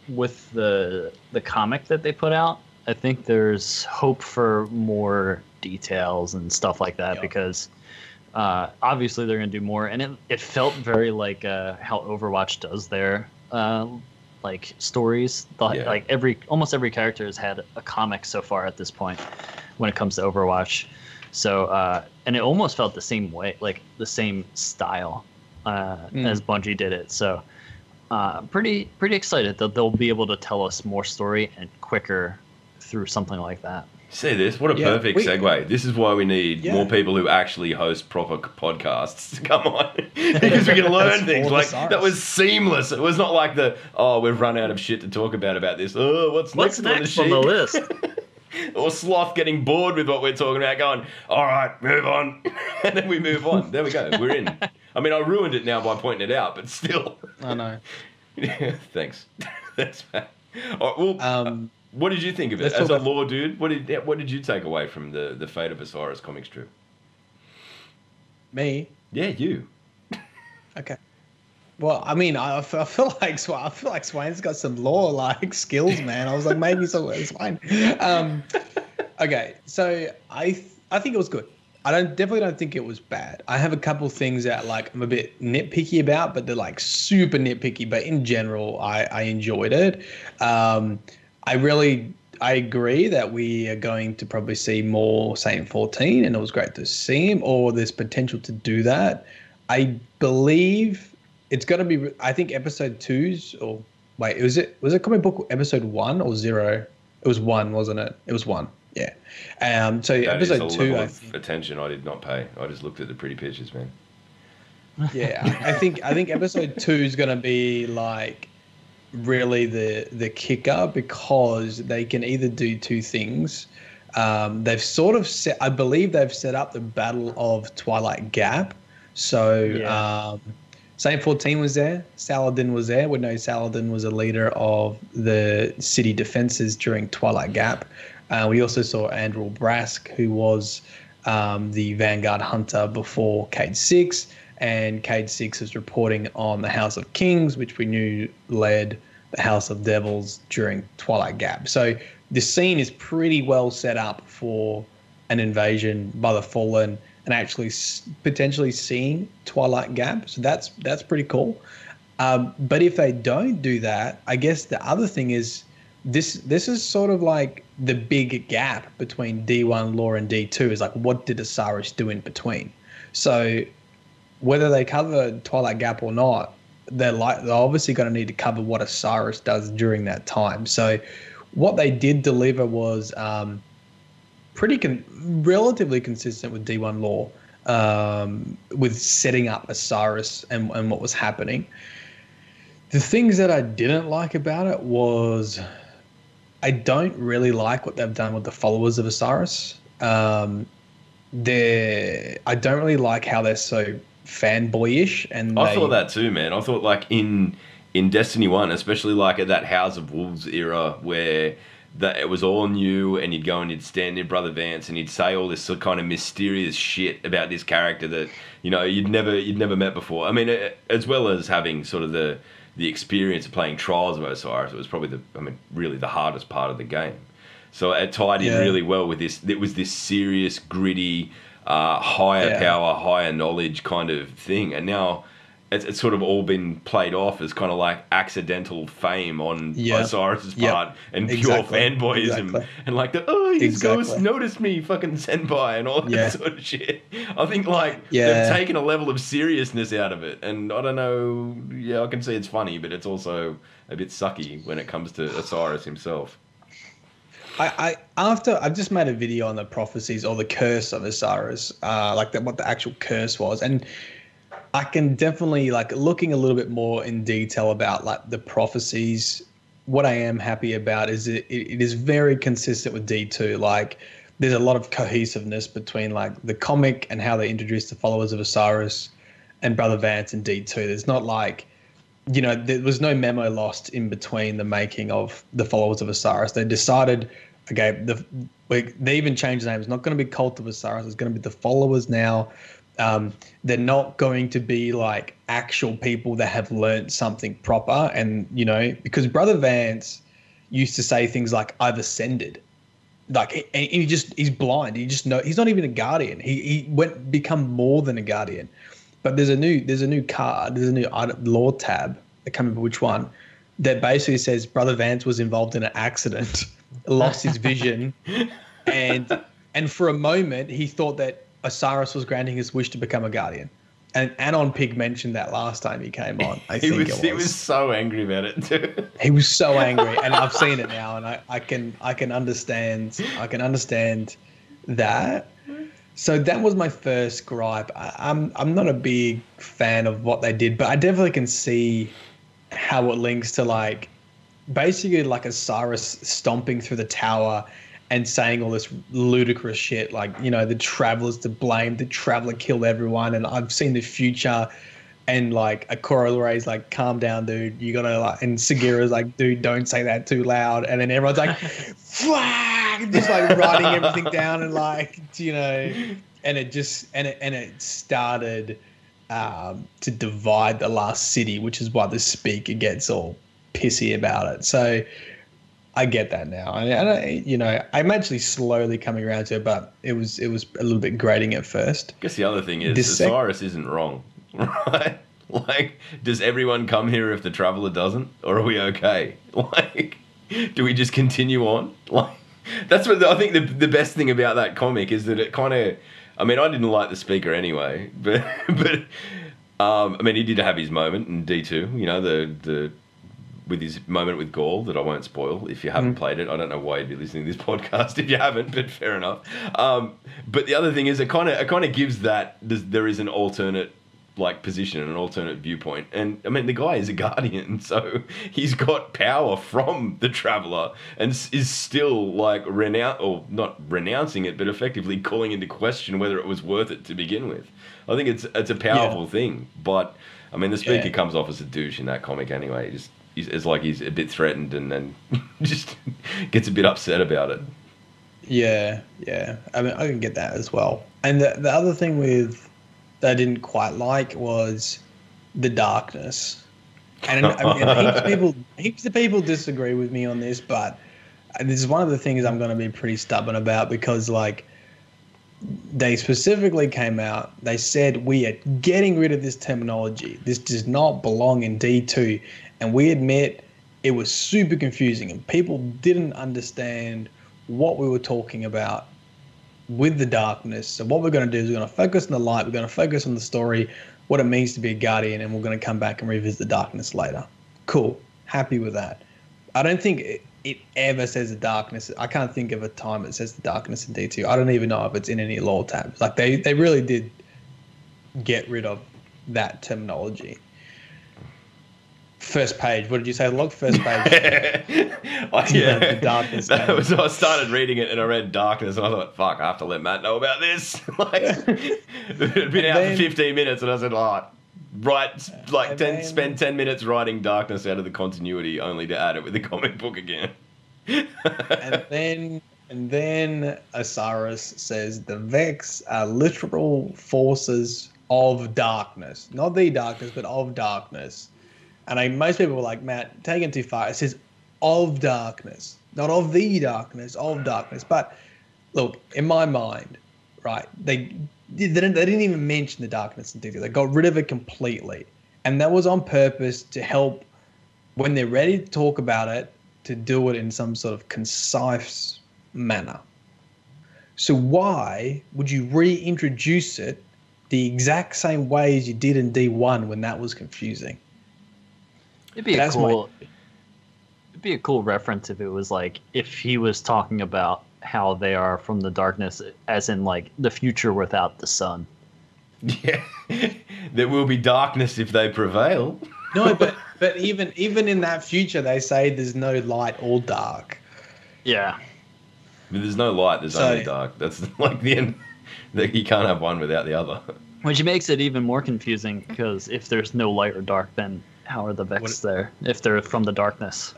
with the comic that they put out, I think there's hope for more details and stuff like that because obviously they're going to do more. And it felt very like how Overwatch does their like stories. Like almost every character has had a comic so far at this point when it comes to Overwatch. So and it almost felt the same way, like the same style as Bungie did it. So pretty excited that they'll be able to tell us more story and quicker through something like that. See this? What a perfect segue. This is why we need more people who actually host proper podcasts to come on. Because we can learn things. Like, that was seamless. It was not like we've run out of shit to talk about this. Oh, what's next on the list? Or Sloth getting bored with what we're talking about, going, all right, move on. And then we move on. There we go. We're in. I mean, I ruined it now by pointing it out, but still. I know. Thanks. That's bad. All right, well, what did you think of it? As a lore dude, what did you take away from the Fate of Osiris comic strip? Me? Yeah, you. Okay. Well, I mean, I feel like Swain's got some lore like skills, man. I was like, maybe it's fine. Okay, so I think it was good. I definitely don't think it was bad. I have a couple things that like I'm a bit nitpicky about, but they're like super nitpicky. But in general, I enjoyed it. I agree that we are going to probably see more Saint 14, and it was great to see him, or there's potential to do that. I believe it's going to be, I think episode 2's, or wait, was it comic book episode 1 or 0? It was 1, wasn't it? It was 1, yeah. So that episode 2, I think. Attention I did not pay. I just looked at the pretty pictures, man. Yeah, I think episode 2 is going to be like really the kicker, because they can either do two things. They've sort of I believe they've set up the Battle of Twilight Gap. So Saint 14 was there, Saladin was there. We know Saladin was a leader of the city defenses during Twilight Gap. We also saw Andrew Brask, who was the Vanguard Hunter before Cade 6. And Cade 6 is reporting on the House of Kings, which we knew led the House of Devils during Twilight Gap. So the scene is pretty well set up for an invasion by the Fallen and actually potentially seeing Twilight Gap. So that's pretty cool. But if they don't do that, I guess the other thing is this is sort of like the big gap between D1 lore and D2 is like, what did Osiris do in between? So whether they cover Twilight Gap or not, they're obviously going to need to cover what Osiris does during that time. So what they did deliver was relatively consistent with D1 lore, with setting up Osiris and what was happening. The things that I didn't like about it was I don't really like what they've done with the followers of Osiris. I don't really like how they're so fanboyish. And I thought that too, man. I thought like in Destiny 1, especially like at that House of Wolves era where it was all new, and you'd go and you'd stand in Brother Vance and he'd say all this kind of mysterious shit about this character that, you know, you'd never met before. I mean, as well as having sort of the experience of playing Trials of Osiris, it was probably really the hardest part of the game. So it tied in really well with this. It was this serious, gritty, higher power, higher knowledge kind of thing. And now it's sort of all been played off as kind of like accidental fame on Osiris's part and pure fanboyism and like his ghost noticed me, fucking senpai, and all that sort of shit. I think like they've taken a level of seriousness out of it, and I don't know. Yeah, I can see it's funny, but it's also a bit sucky when it comes to Osiris himself. I've just made a video on the prophecies or the curse of Osiris, what the actual curse was, and I can definitely, like, looking a little bit more in detail about like the prophecies. What I am happy about is it is very consistent with D2. Like, there's a lot of cohesiveness between like the comic and how they introduced the followers of Osiris and Brother Vance in D2. There's not like, you know, there was no memo lost in between the making of the followers of Osiris. They decided, okay, they even changed the name. It's not going to be Cult of Osiris. It's going to be the followers now. They're not going to be like actual people that have learned something proper. And, you know, because Brother Vance used to say things like, I've ascended. Like, and he's blind. He's not even a guardian. He become more than a guardian. But there's a new card, there's a new lore tab, I can't remember which one, that basically says Brother Vance was involved in an accident, lost his vision, and for a moment he thought that Osiris was granting his wish to become a guardian. And Anon Pig mentioned that last time he came on. He was so angry about it too. He was so angry, and I've seen it now, and I can understand that. So that was my first gripe. I'm not a big fan of what they did, but I definitely can see how it links to like basically like Osiris stomping through the tower and saying all this ludicrous shit like, you know, the Traveler's to blame, the Traveler killed everyone, and I've seen the future, and like Akora Loray's like, calm down, dude, you gotta like, and Sagira's like, dude, don't say that too loud, and then everyone's like just like writing everything down, and like, you know, and it started to divide the last city, which is why the speaker gets all pissy about it. So I get that now. I'm actually slowly coming around to it, but it was a little bit grating at first. I guess the other thing is Osiris isn't wrong, right? Like, does everyone come here if the Traveler doesn't, or are we okay? Like, do we just continue on? Like, that's what I think the best thing about that comic is that it kind of, I mean, I didn't like the speaker anyway, but I mean, he did have his moment in D2, you know, the with his moment with Gaul that I won't spoil if you haven't played it. I don't know why you'd be listening to this podcast if you haven't, but fair enough. But the other thing is it kind of gives that there is an alternate like position and an alternate viewpoint. And I mean, the guy is a guardian, so he's got power from the Traveler and is still like not renouncing it, but effectively calling into question whether it was worth it to begin with. I think it's a powerful thing, but I mean, the speaker comes off as a douche in that comic anyway. It's like he's a bit threatened and then just gets a bit upset about it. Yeah. I mean, I can get that as well. And the other thing that I didn't quite like was the darkness. And heaps of people disagree with me on this, but this is one of the things I'm going to be pretty stubborn about, because like they specifically came out, they said, we are getting rid of this terminology. This does not belong in D2. And we admit it was super confusing and people didn't understand what we were talking about with the darkness. So what we're going to do is we're going to focus on the light, we're going to focus on the story, what it means to be a guardian, and we're going to come back and revisit the darkness later. Cool. Happy with that. I don't think it ever says the darkness. I can't think of a time it says the darkness in D2. I don't even know if it's in any lore tabs. Like they really did get rid of that terminology. First page. What did you say? Log first page. The darkness. I started reading it and I read darkness and I thought, fuck, I have to let Matt know about this. Like, it'd been out for 15 minutes and I said, spend 10 minutes writing darkness out of the continuity only to add it with the comic book again. and then Osiris says the Vex are literal forces of darkness. Not the darkness, but of darkness. And most people were like, Matt, taken too far. It says of darkness, not of the darkness, of darkness. But look, in my mind, right, they didn't even mention the darkness in detail. They got rid of it completely. And that was on purpose to help, when they're ready to talk about it, to do it in some sort of concise manner. So why would you reintroduce it the exact same way as you did in D1 when that was confusing? It'd be a cool reference if it was like, if he was talking about how they are from the darkness, as in like the future without the sun. Yeah, there will be darkness if they prevail. No, but even in that future, they say there's no light or dark. Yeah. I mean, there's no light, there's only dark. That's like the end. You can't have one without the other. Which makes it even more confusing, because if there's no light or dark, then how are the Vex there if they're from the darkness?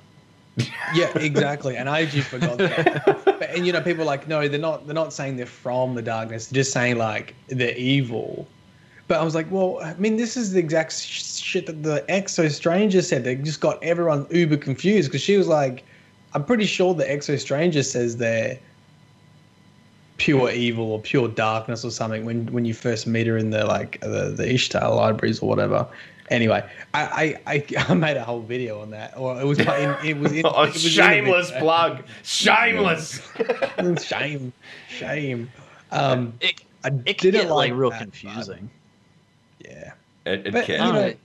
Yeah, exactly. And I just forgot that. And people are like, no, they're not saying they're from the darkness. They're just saying like they're evil. But I was like, well, I mean, this is the exact shit that the Exo Stranger said. They just got everyone uber confused, because she was like, I'm pretty sure the Exo Stranger says they're pure evil or pure darkness or something when you first meet her in the Ishtar libraries or whatever. Anyway, I made a whole video on that, or it was shameless plug, shameless. Shame. It can get like real confusing. Yeah, it can.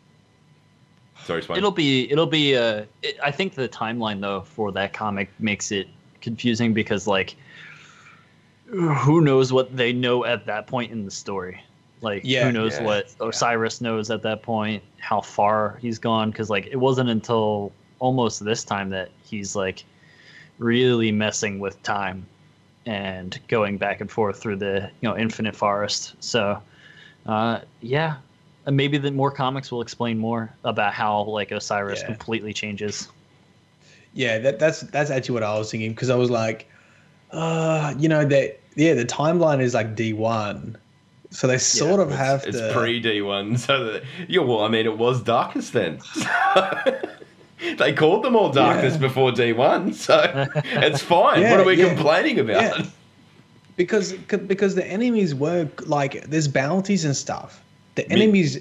Sorry, Swain. It'll be. I think the timeline though for that comic makes it confusing, because like, who knows what they know at that point in the story. Like, who knows what Osiris knows at that point, how far he's gone. Because, like, it wasn't until almost this time that he's, like, really messing with time and going back and forth through the, infinite forest. So, maybe the more comics will explain more about how, like, Osiris completely changes. Yeah, that's actually what I was thinking. Because I was like, the timeline is, like, D1. So they sort of have to... It's pre-D1, so that... it was darkness then. They called them all darkness before D1, so it's fine. What are we complaining about? Yeah. Because the enemies were, like, there's bounties and stuff. The enemies,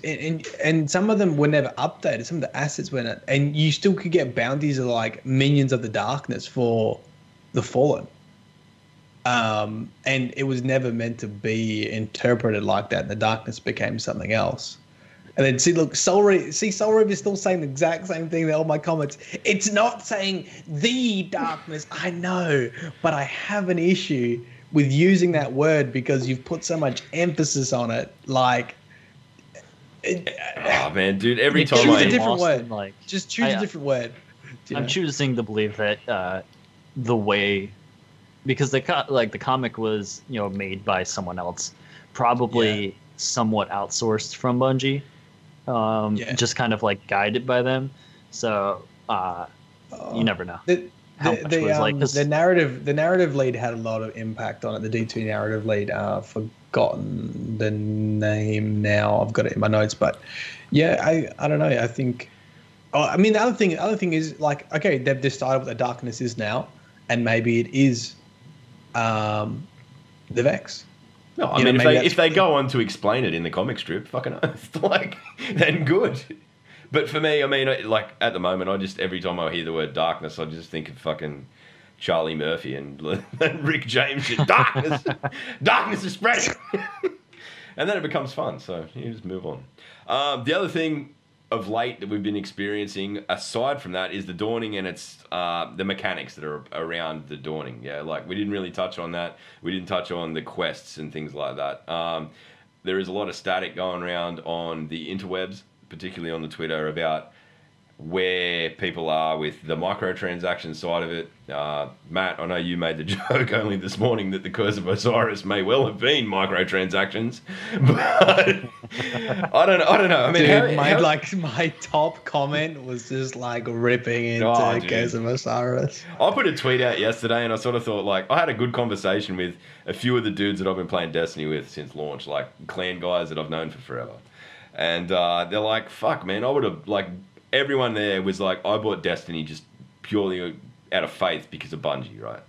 and some of them were never updated. Some of the assets were not... And you still could get bounties of, like, minions of the darkness for the Fallen. And it was never meant to be interpreted like that. The darkness became something else. And then Soul Reaver is still saying the exact same thing in all my comments. It's not saying the darkness. I know, but I have an issue with using that word because you've put so much emphasis on it. Like, oh man, dude! Every time choose a different word. Just choose a different word. I'm choosing to believe that the way. Because the comic was made by someone else, probably somewhat outsourced from Bungie, just kind of like guided by them. So you never know. The narrative lead had a lot of impact on it. The D2 narrative lead, forgotten the name now. I've got it in my notes, but I don't know. I think. The other thing is, like, okay, they've decided what the darkness is now, and maybe it is. The Vex. No, I mean, if they go on to explain it in the comic strip, fucking oath, like, then good. But for me, I mean, like at the moment, I just every time I hear the word darkness, I just think of fucking Charlie Murphy and Rick James shit. Darkness, darkness is spreading, and then it becomes fun. So you just move on. The other thing of late that we've been experiencing, aside from that, is the dawning and it's the mechanics that are around the dawning. Yeah, like we didn't really touch on that. We didn't touch on the quests and things like that. There is a lot of static going around on the interwebs, particularly on the Twitter, about where people are with the microtransaction side of it. Matt, I know you made the joke only this morning that the Curse of Osiris may well have been microtransactions, but I don't know. I mean, dude, my top comment was just like ripping into Curse of Osiris. I put a tweet out yesterday, and I sort of thought, like, I had a good conversation with a few of the dudes that I've been playing Destiny with since launch, like clan guys that I've known for forever, and they're like, "Fuck, man, I would have like." Everyone there was like, I bought Destiny just purely out of faith because of Bungie, right?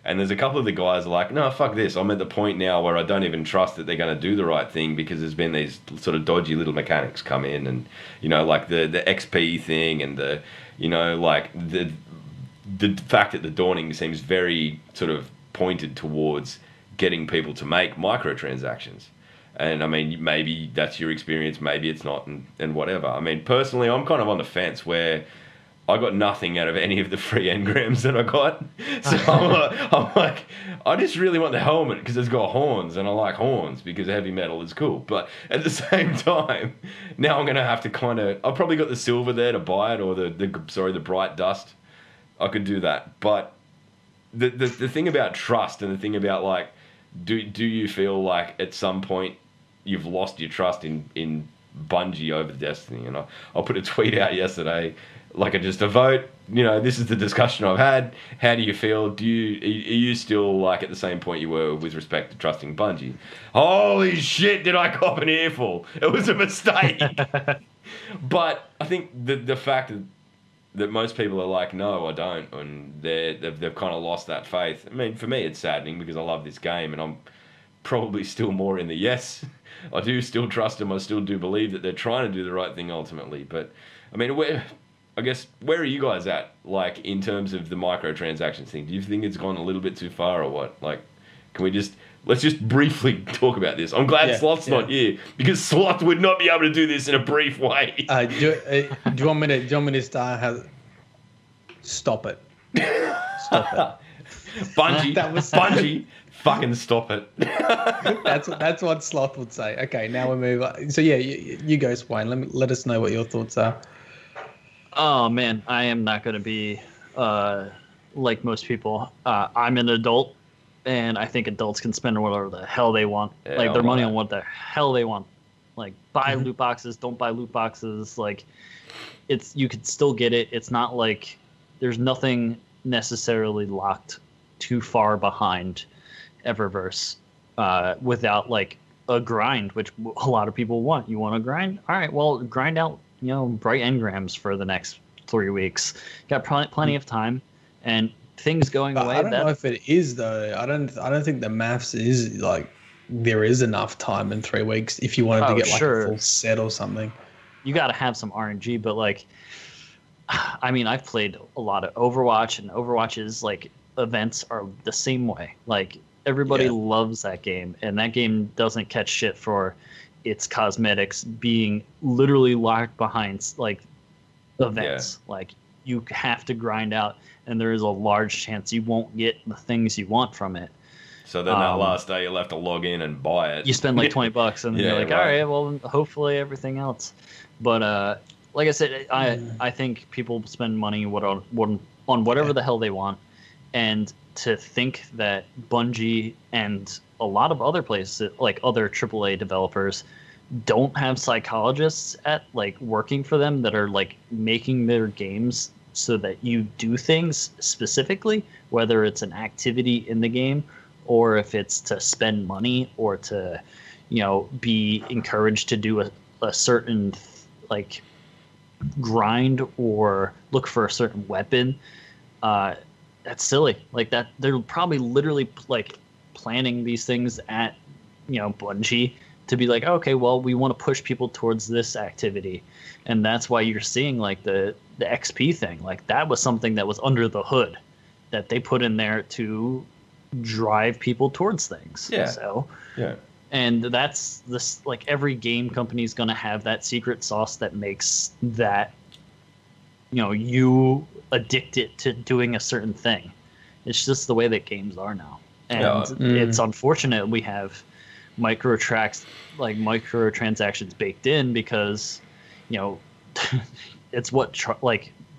And there's a couple of the guys like, no, fuck this. I'm at the point now where I don't even trust that they're going to do the right thing because there's been these sort of dodgy little mechanics come in and, you know, like the XP thing and the, you know, like the fact that the Dawning seems very sort of pointed towards getting people to make microtransactions. And I mean, maybe that's your experience, maybe it's not, and whatever. I mean, personally, I'm kind of on the fence where I got nothing out of any of the free engrams that I got. So I'm like, I just really want the helmet because it's got horns, and I like horns because heavy metal is cool. But at the same time, now I'm going to have to kind of, I've probably got the silver there to buy it, or the bright dust. I could do that. But the thing about trust and the thing about like, do you feel like at some point you've lost your trust in Bungie over Destiny? And I put a tweet out yesterday, like just a vote. You know, this is the discussion I've had. How do you feel? Are you still like at the same point you were with respect to trusting Bungie? Holy shit! Did I cop an earful? It was a mistake. But I think the fact that most people are like, no, I don't, and they've kind of lost that faith. I mean, for me, it's saddening because I love this game, and I'm probably still more in the yes. I do still trust them. I still do believe that they're trying to do the right thing ultimately. But I mean, where are you guys at, like in terms of the microtransactions thing? Do you think it's gone a little bit too far, or what? Like, let's just briefly talk about this. I'm glad Sloth's not here because Sloth would not be able to do this in a brief way. Do you want me to start? Stop it. Stop it. Bungie, fucking stop it. That's what Sloth would say. Okay, now we move on. So yeah, you go, Swain. Let us know what your thoughts are. Oh man, I am not going to be like most people. I'm an adult, and I think adults can spend whatever the hell they want, like their money on what the hell they want. Like buy loot boxes, don't buy loot boxes. Like you could still get it. It's not like there's nothing necessarily locked too far behind Eververse without like a grind, which a lot of people want. You want to grind? All right, well, grind out, bright engrams for the next 3 weeks. Got plenty of time, and things going away. I don't know if it is though. I don't think the maths is like there is enough time in 3 weeks if you wanted to get like a full set or something. You got to have some RNG, but like, I mean, I've played a lot of Overwatch, and Overwatch's like events are the same way. Like everybody loves that game, and that game doesn't catch shit for its cosmetics being literally locked behind like events. Like you have to grind out, and there is a large chance you won't get the things you want from it. So then that last day you'll have to log in and buy it. You spend like $20 and then you're like, all right, well, hopefully everything else. But like I said, I think people spend money on whatever the hell they want. And to think that Bungie and a lot of other places, like other AAA developers, don't have psychologists at like working for them that are like making their games so that you do things specifically, whether it's an activity in the game or if it's to spend money or to, be encouraged to do a certain like grind or look for a certain weapon. That's silly. Like that, they're probably literally like planning these things at, Bungie to be like, okay, well, we want to push people towards this activity. And that's why you're seeing like the XP thing. Like that was something that was under the hood that they put in there to drive people towards things. Yeah. So, yeah. And that's this, like every game company is going to have that secret sauce that makes that, you addicted to doing a certain thing. It's just the way that games are now. And it's unfortunate we have microtransactions baked in because, it's what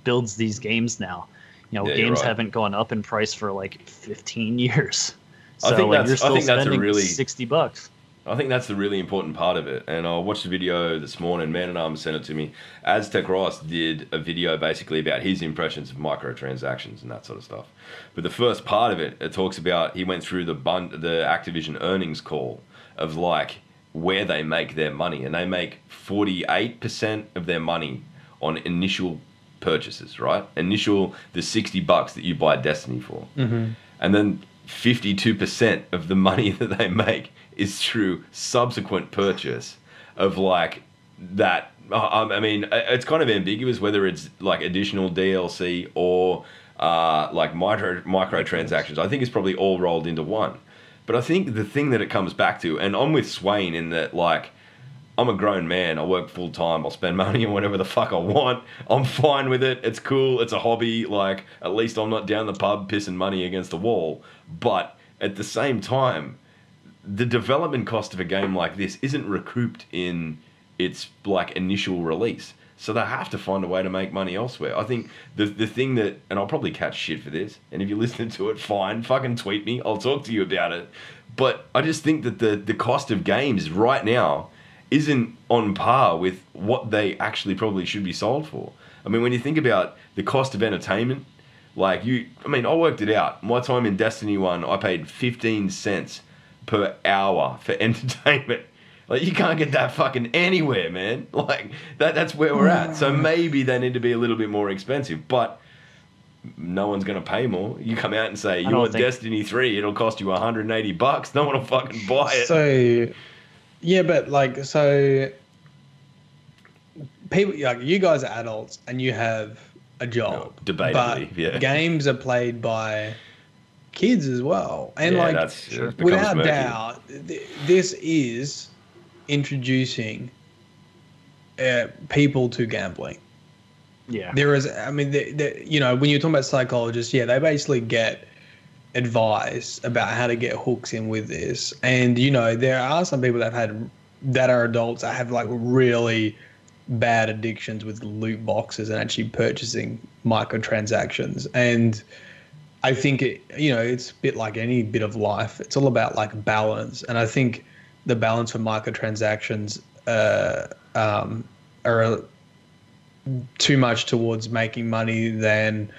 builds these games now. Games haven't gone up in price for like 15 years. So you're still spending $60. I think that's the really important part of it. And I watched a video this morning, Man at Arms sent it to me. Aztec Ross did a video basically about his impressions of microtransactions and that sort of stuff. But the first part of it, it talks about, he went through the Activision earnings call of like where they make their money. And they make 48% of their money on initial purchases, right? The $60 that you buy Destiny for. Mm-hmm. And then 52% of the money that they make is through subsequent purchase of like that. I mean, it's kind of ambiguous whether it's like additional DLC or like microtransactions. I think it's probably all rolled into one. But I think the thing that it comes back to, and I'm with Swain in that, like, I'm a grown man. I work full time. I'll spend money on whatever the fuck I want. I'm fine with it. It's cool. It's a hobby. Like, at least I'm not down the pub pissing money against the wall. But at the same time, the development cost of a game like this isn't recouped in its like initial release. So they have to find a way to make money elsewhere. I think the thing that, and I'll probably catch shit for this, and if you're listening to it, fine, fucking tweet me. I'll talk to you about it. But I just think that the cost of games right now isn't on par with what they actually probably should be sold for. I mean, when you think about the cost of entertainment, I worked it out. My time in Destiny 1, I paid 15 cents per hour for entertainment. Like, you can't get that fucking anywhere, man. Like, that's where we're at. So maybe they need to be a little bit more expensive, but no one's going to pay more. You come out and say, you want Destiny 3, it'll cost you $180. No one will fucking buy it. So, yeah, but people, like, you guys are adults and you have a job. No, debatably, but games are played by kids as well, and without murky. Doubt, this is introducing people to gambling. Yeah, there is. I mean, when you're talking about psychologists, they basically get advice about how to get hooks in with this, and there are some people that are adults that have like really bad addictions with loot boxes and actually purchasing microtransactions. And I think it's a bit like any bit of life. It's all about like balance. And I think the balance for microtransactions are too much towards making money than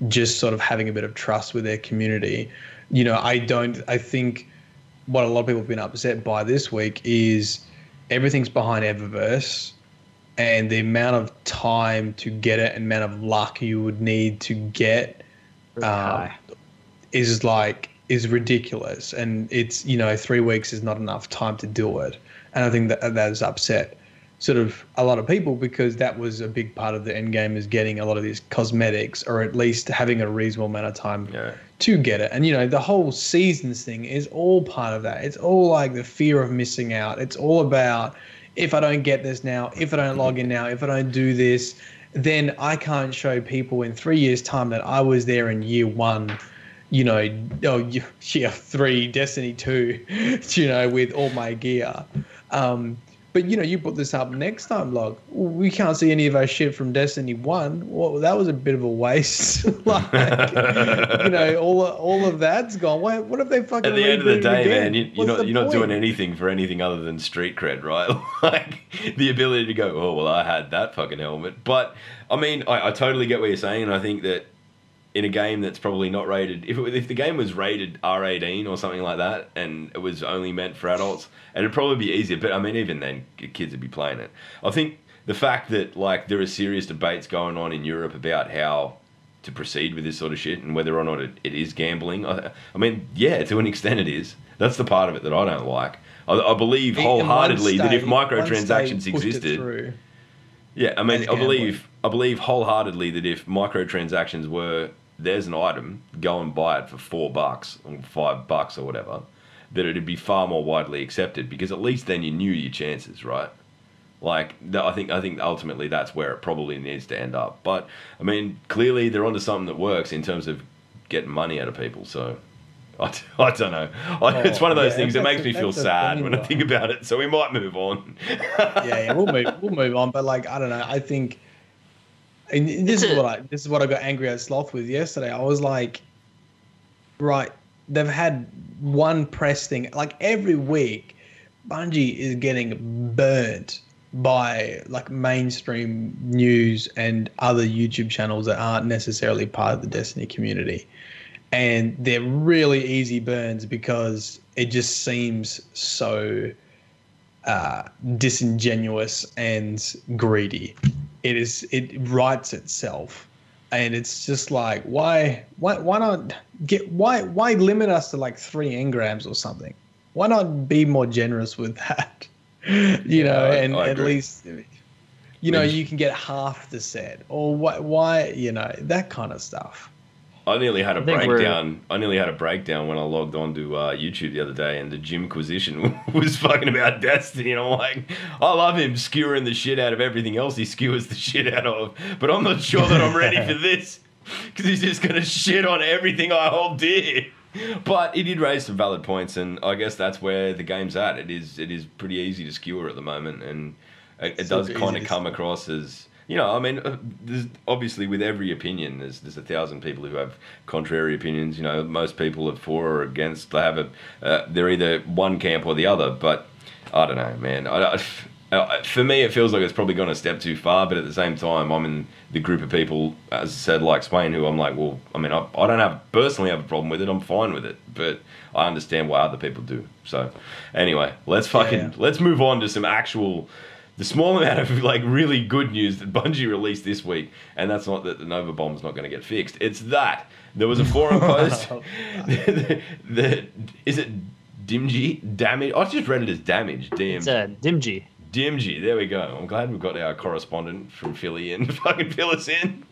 just sort of having a bit of trust with their community. I think what a lot of people have been upset by this week is everything's behind Eververse, and the amount of time to get it and amount of luck you would need to get is ridiculous. And it's 3 weeks is not enough time to do it. And I think that has upset sort of a lot of people, because that was a big part of the end game, is getting a lot of these cosmetics, or at least having a reasonable amount of time to get it. And the whole seasons thing is all part of that. It's all like the fear of missing out. It's all about, if I don't get this now, if I don't log in now, if I don't do this, then I can't show people in 3 years' time that I was there in year one, year 3, Destiny 2, with all my gear. But you put this up next time, we can't see any of our shit from Destiny 1. Well, that was a bit of a waste. All of that's gone. What if they fucking? At the end of the day, man, you're not doing anything for anything other than street cred, right? Like the ability to go, oh well, I had that fucking helmet. But I mean, I totally get what you're saying, and I think that in a game that's probably not rated, if the game was rated R18 or something like that, and it was only meant for adults, it'd probably be easier. But I mean, even then, kids would be playing it. I think the fact that there are serious debates going on in Europe about how to proceed with this sort of shit and whether or not it is gambling. I mean, yeah, to an extent it is. That's the part of it that I don't like. I believe wholeheartedly that if microtransactions Once they pushed it existed, through, yeah, I mean, as gambling. I believe wholeheartedly that if microtransactions were there's an item, go and buy it for $4 or $5 or whatever, that it'd be far more widely accepted because at least then you knew your chances, right? Like, I think ultimately that's where it probably needs to end up. But I mean, clearly they're onto something that works in terms of getting money out of people. So I don't know. It's one of those things that makes me feel sad when I think about it. So we might move on. yeah, we'll move on. But like, I don't know. I think, and this is what I got angry at Sloth with yesterday. I was like, right, they've had one press thing. Like every week, Bungie is getting burnt by like mainstream news and other YouTube channels that aren't necessarily part of the Destiny community. And they're really easy burns because it just seems so disingenuous and greedy. It writes itself, and it's just like why not why limit us to like 3 engrams or something? Why not be more generous with that? At least you can get half the set, or why that kind of stuff. I nearly had a breakdown. When I logged on to YouTube the other day, and the Jimquisition was fucking about Destiny, and I'm like, I love him skewering the shit out of everything else he skewers the shit out of, but I'm not sure that I'm ready for this because he's just gonna shit on everything I hold dear. But he did raise some valid points, and I guess that's where the game's at. It is pretty easy to skewer at the moment, and it does kind of come across as. I mean, there's obviously with every opinion, there's 1,000 people who have contrary opinions. Most people are for or against. They have they're either one camp or the other. But I don't know, man. For me, it feels like it's probably gone a step too far. But at the same time, I'm in the group of people, as I said, like Swain, who I'm like, well, I mean, I don't personally have a problem with it. I'm fine with it, but I understand why other people do. So, anyway, let's move on to some actual. The small amount of like really good news that Bungie released this week, and that's not that the Nova Bomb's not going to get fixed. It's that there was a forum post. Is it Dimgy? Damage? I just read it as damage. It's Dimgy. Dimgy. There we go. I'm glad we've got our correspondent from Philly in to fucking fill us in.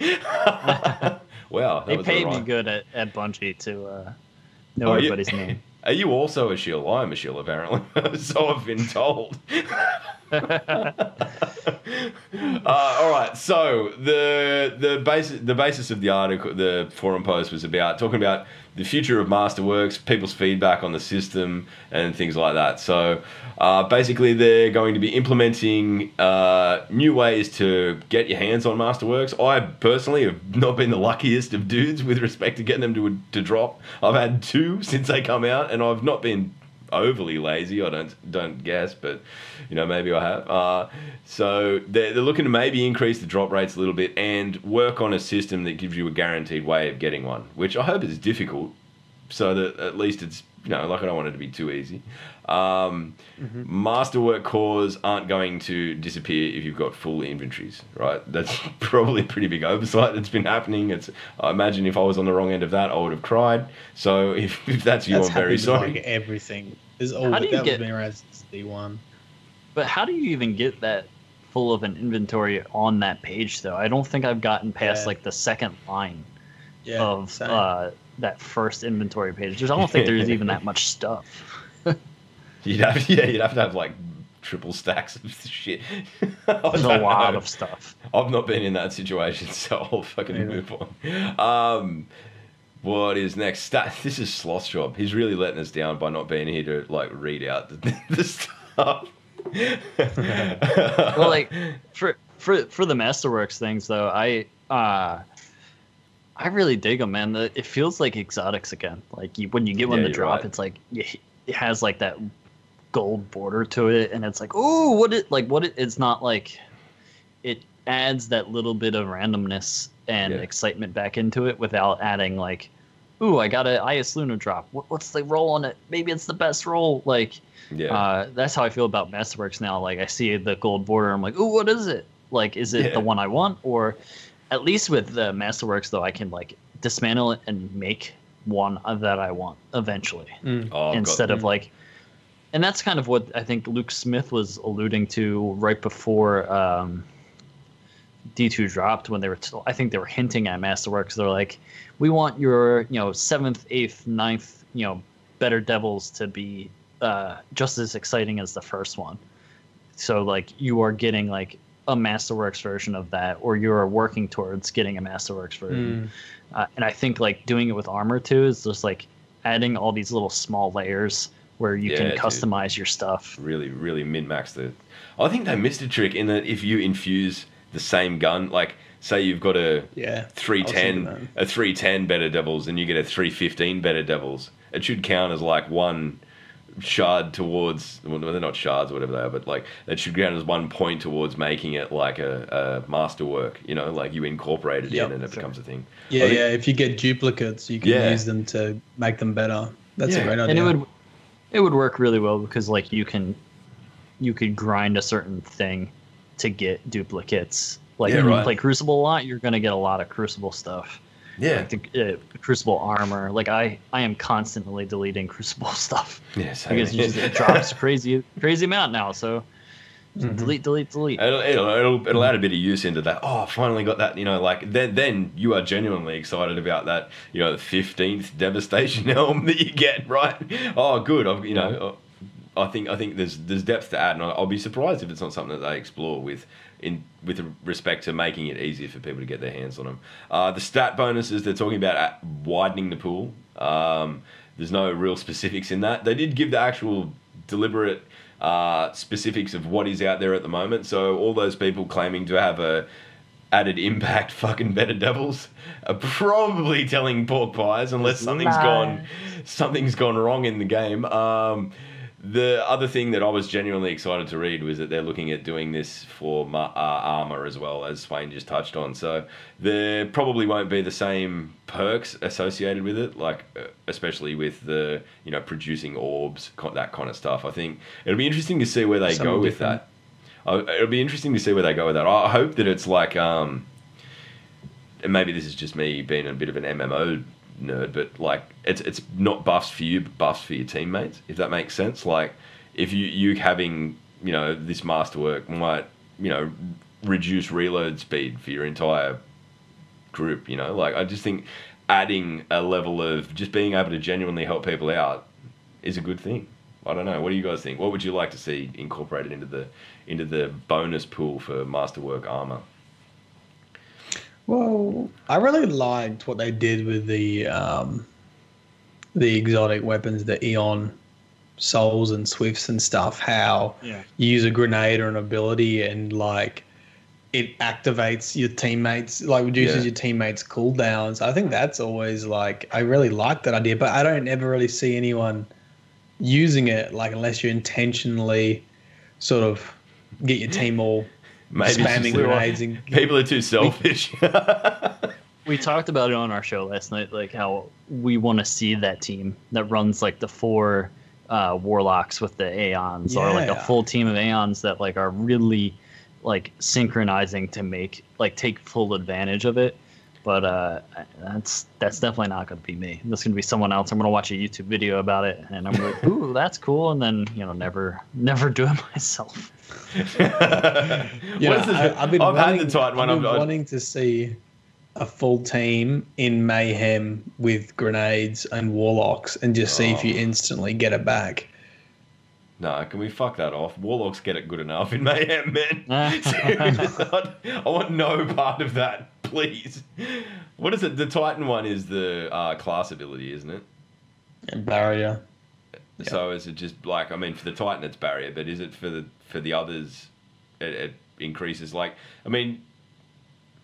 Wow. They paid me good at Bungie to know everybody's name. Are you also a shill? I'm a shill, apparently. So I've been told. All right. So the basis of the article, the forum post, was talking about the future of Masterworks, people's feedback on the system, and things like that. So basically, they're going to be implementing new ways to get your hands on Masterworks. I personally have not been the luckiest of dudes with respect to getting them to drop. I've had 2 since they come out, and I've not been overly lazy. I don't guess, but maybe I have. So they're looking to maybe increase the drop rates a little bit and work on a system that gives you a guaranteed way of getting one, which I hope is difficult, so that at least it's like I don't want it to be too easy. Masterwork cores aren't going to disappear if you've got full inventories, right? That's probably a pretty big oversight that's been happening. I imagine if I was on the wrong end of that, I would have cried. So if that's you, I'm very sorry. Like everything is all that was been around since D1. But how do you even get that full of an inventory on that page, though? I don't think I've gotten past like the second line of that first inventory page. I don't think there's even that much stuff. You'd have to have like triple stacks of shit. There's a lot of stuff. I've not been in that situation, so I'll fucking move on. What is next? This is Sloth's job. He's really letting us down by not being here to like read out the stuff. Well, like for the Masterworks things though, I really dig them, man. It feels like exotics again. Like when you get one to drop, it's like it has like that gold border to it, and it's like, ooh, it's not like it adds that little bit of randomness and excitement back into it without adding like, ooh, I got an IS Luna drop. What's the roll on it? Maybe it's the best roll. Like, that's how I feel about Masterworks now. Like, I see the gold border, I'm like, ooh, what is it? Like, is it the one I want? Or at least with the Masterworks, though, I can like dismantle it and make one that I want eventually, instead of like And that's kind of what I think Luke Smith was alluding to right before D2 dropped, when they were I think they were hinting at Masterworks. They're like, we want your 7th, 8th, 9th Better Devils to be just as exciting as the first one. So like you are getting like a Masterworks version of that, or you are working towards getting a Masterworks version. And I think like doing it with armor too is just like adding all these little small layers where you can customize your stuff. Really, really min-max the... I think they missed a trick in that if you infuse the same gun, like say you've got a 310 Better Devils and you get a 315 Better Devils, it should count as like one shard towards... Well, they're not shards or whatever they are, but like that should count as 1 point towards making it like a masterwork, like you incorporate it in and it becomes a thing. Yeah, if you get duplicates, you can use them to make them better. That's a great idea. And it would work really well because like you could grind a certain thing to get duplicates. Like if you play Crucible a lot, you're going to get a lot of Crucible stuff. Yeah. Like the Crucible armor. Like I am constantly deleting Crucible stuff. Yes. Because it drops crazy amount now. So delete. It'll add a bit of use into that. Oh, I finally got that. Like then you are genuinely excited about that. The 15th Devastation Helm that you get, right? Oh, good. I think there's depth to add, and I'll be surprised if it's not something that they explore with respect to making it easier for people to get their hands on them. The stat bonuses, they're talking about widening the pool. There's no real specifics in that. They did give the actual deliberate specifics of what is out there at the moment. So all those people claiming to have a added impact fucking Better Devils are probably telling pork pies unless something's gone wrong in the game. The other thing that I was genuinely excited to read was that they're looking at doing this for armor as well, as Swain just touched on. So there probably won't be the same perks associated with it, like especially with the producing orbs, that kind of stuff. I think it'll be interesting to see where they go with that. It'll be interesting to see where they go with that. I hope that it's like, and maybe this is just me being a bit of an MMO nerd, but like it's not buffs for you, but buffs for your teammates, if that makes sense. Like if you having this masterwork might reduce reload speed for your entire group. Like I just think adding a level of just being able to genuinely help people out is a good thing. I don't know. What do you guys think? What would you like to see incorporated into the bonus pool for masterwork armor? Well, I really liked what they did with the exotic weapons, the Eon Souls and Swifts and stuff. How you use a grenade or an ability and like it activates your teammates, like reduces your teammates' cooldowns. I think that's always like, I really like that idea, but I don't ever really see anyone using it, like unless you intentionally sort of get your team all spamming grenades. People are too selfish. We talked about it on our show last night, like how we want to see that team that runs like the 4 warlocks with the Aeons, or like a full team of Aeons that like are really like synchronizing to make like take full advantage of it. But that's definitely not going to be me. That's going to be someone else. I'm going to watch a YouTube video about it, and I'm like, ooh, that's cool, and then never do it myself. I've been wanting to see a full team in Mayhem with grenades and warlocks, and just see if you instantly get it back. No, can we fuck that off? Warlocks get it good enough in Mayhem, man. Seriously, I want no part of that, please. What is it? The Titan one is the class ability, isn't it? And barrier. So is it just like, I mean, for the Titan it's barrier, but is it for the others it increases? Like, I mean,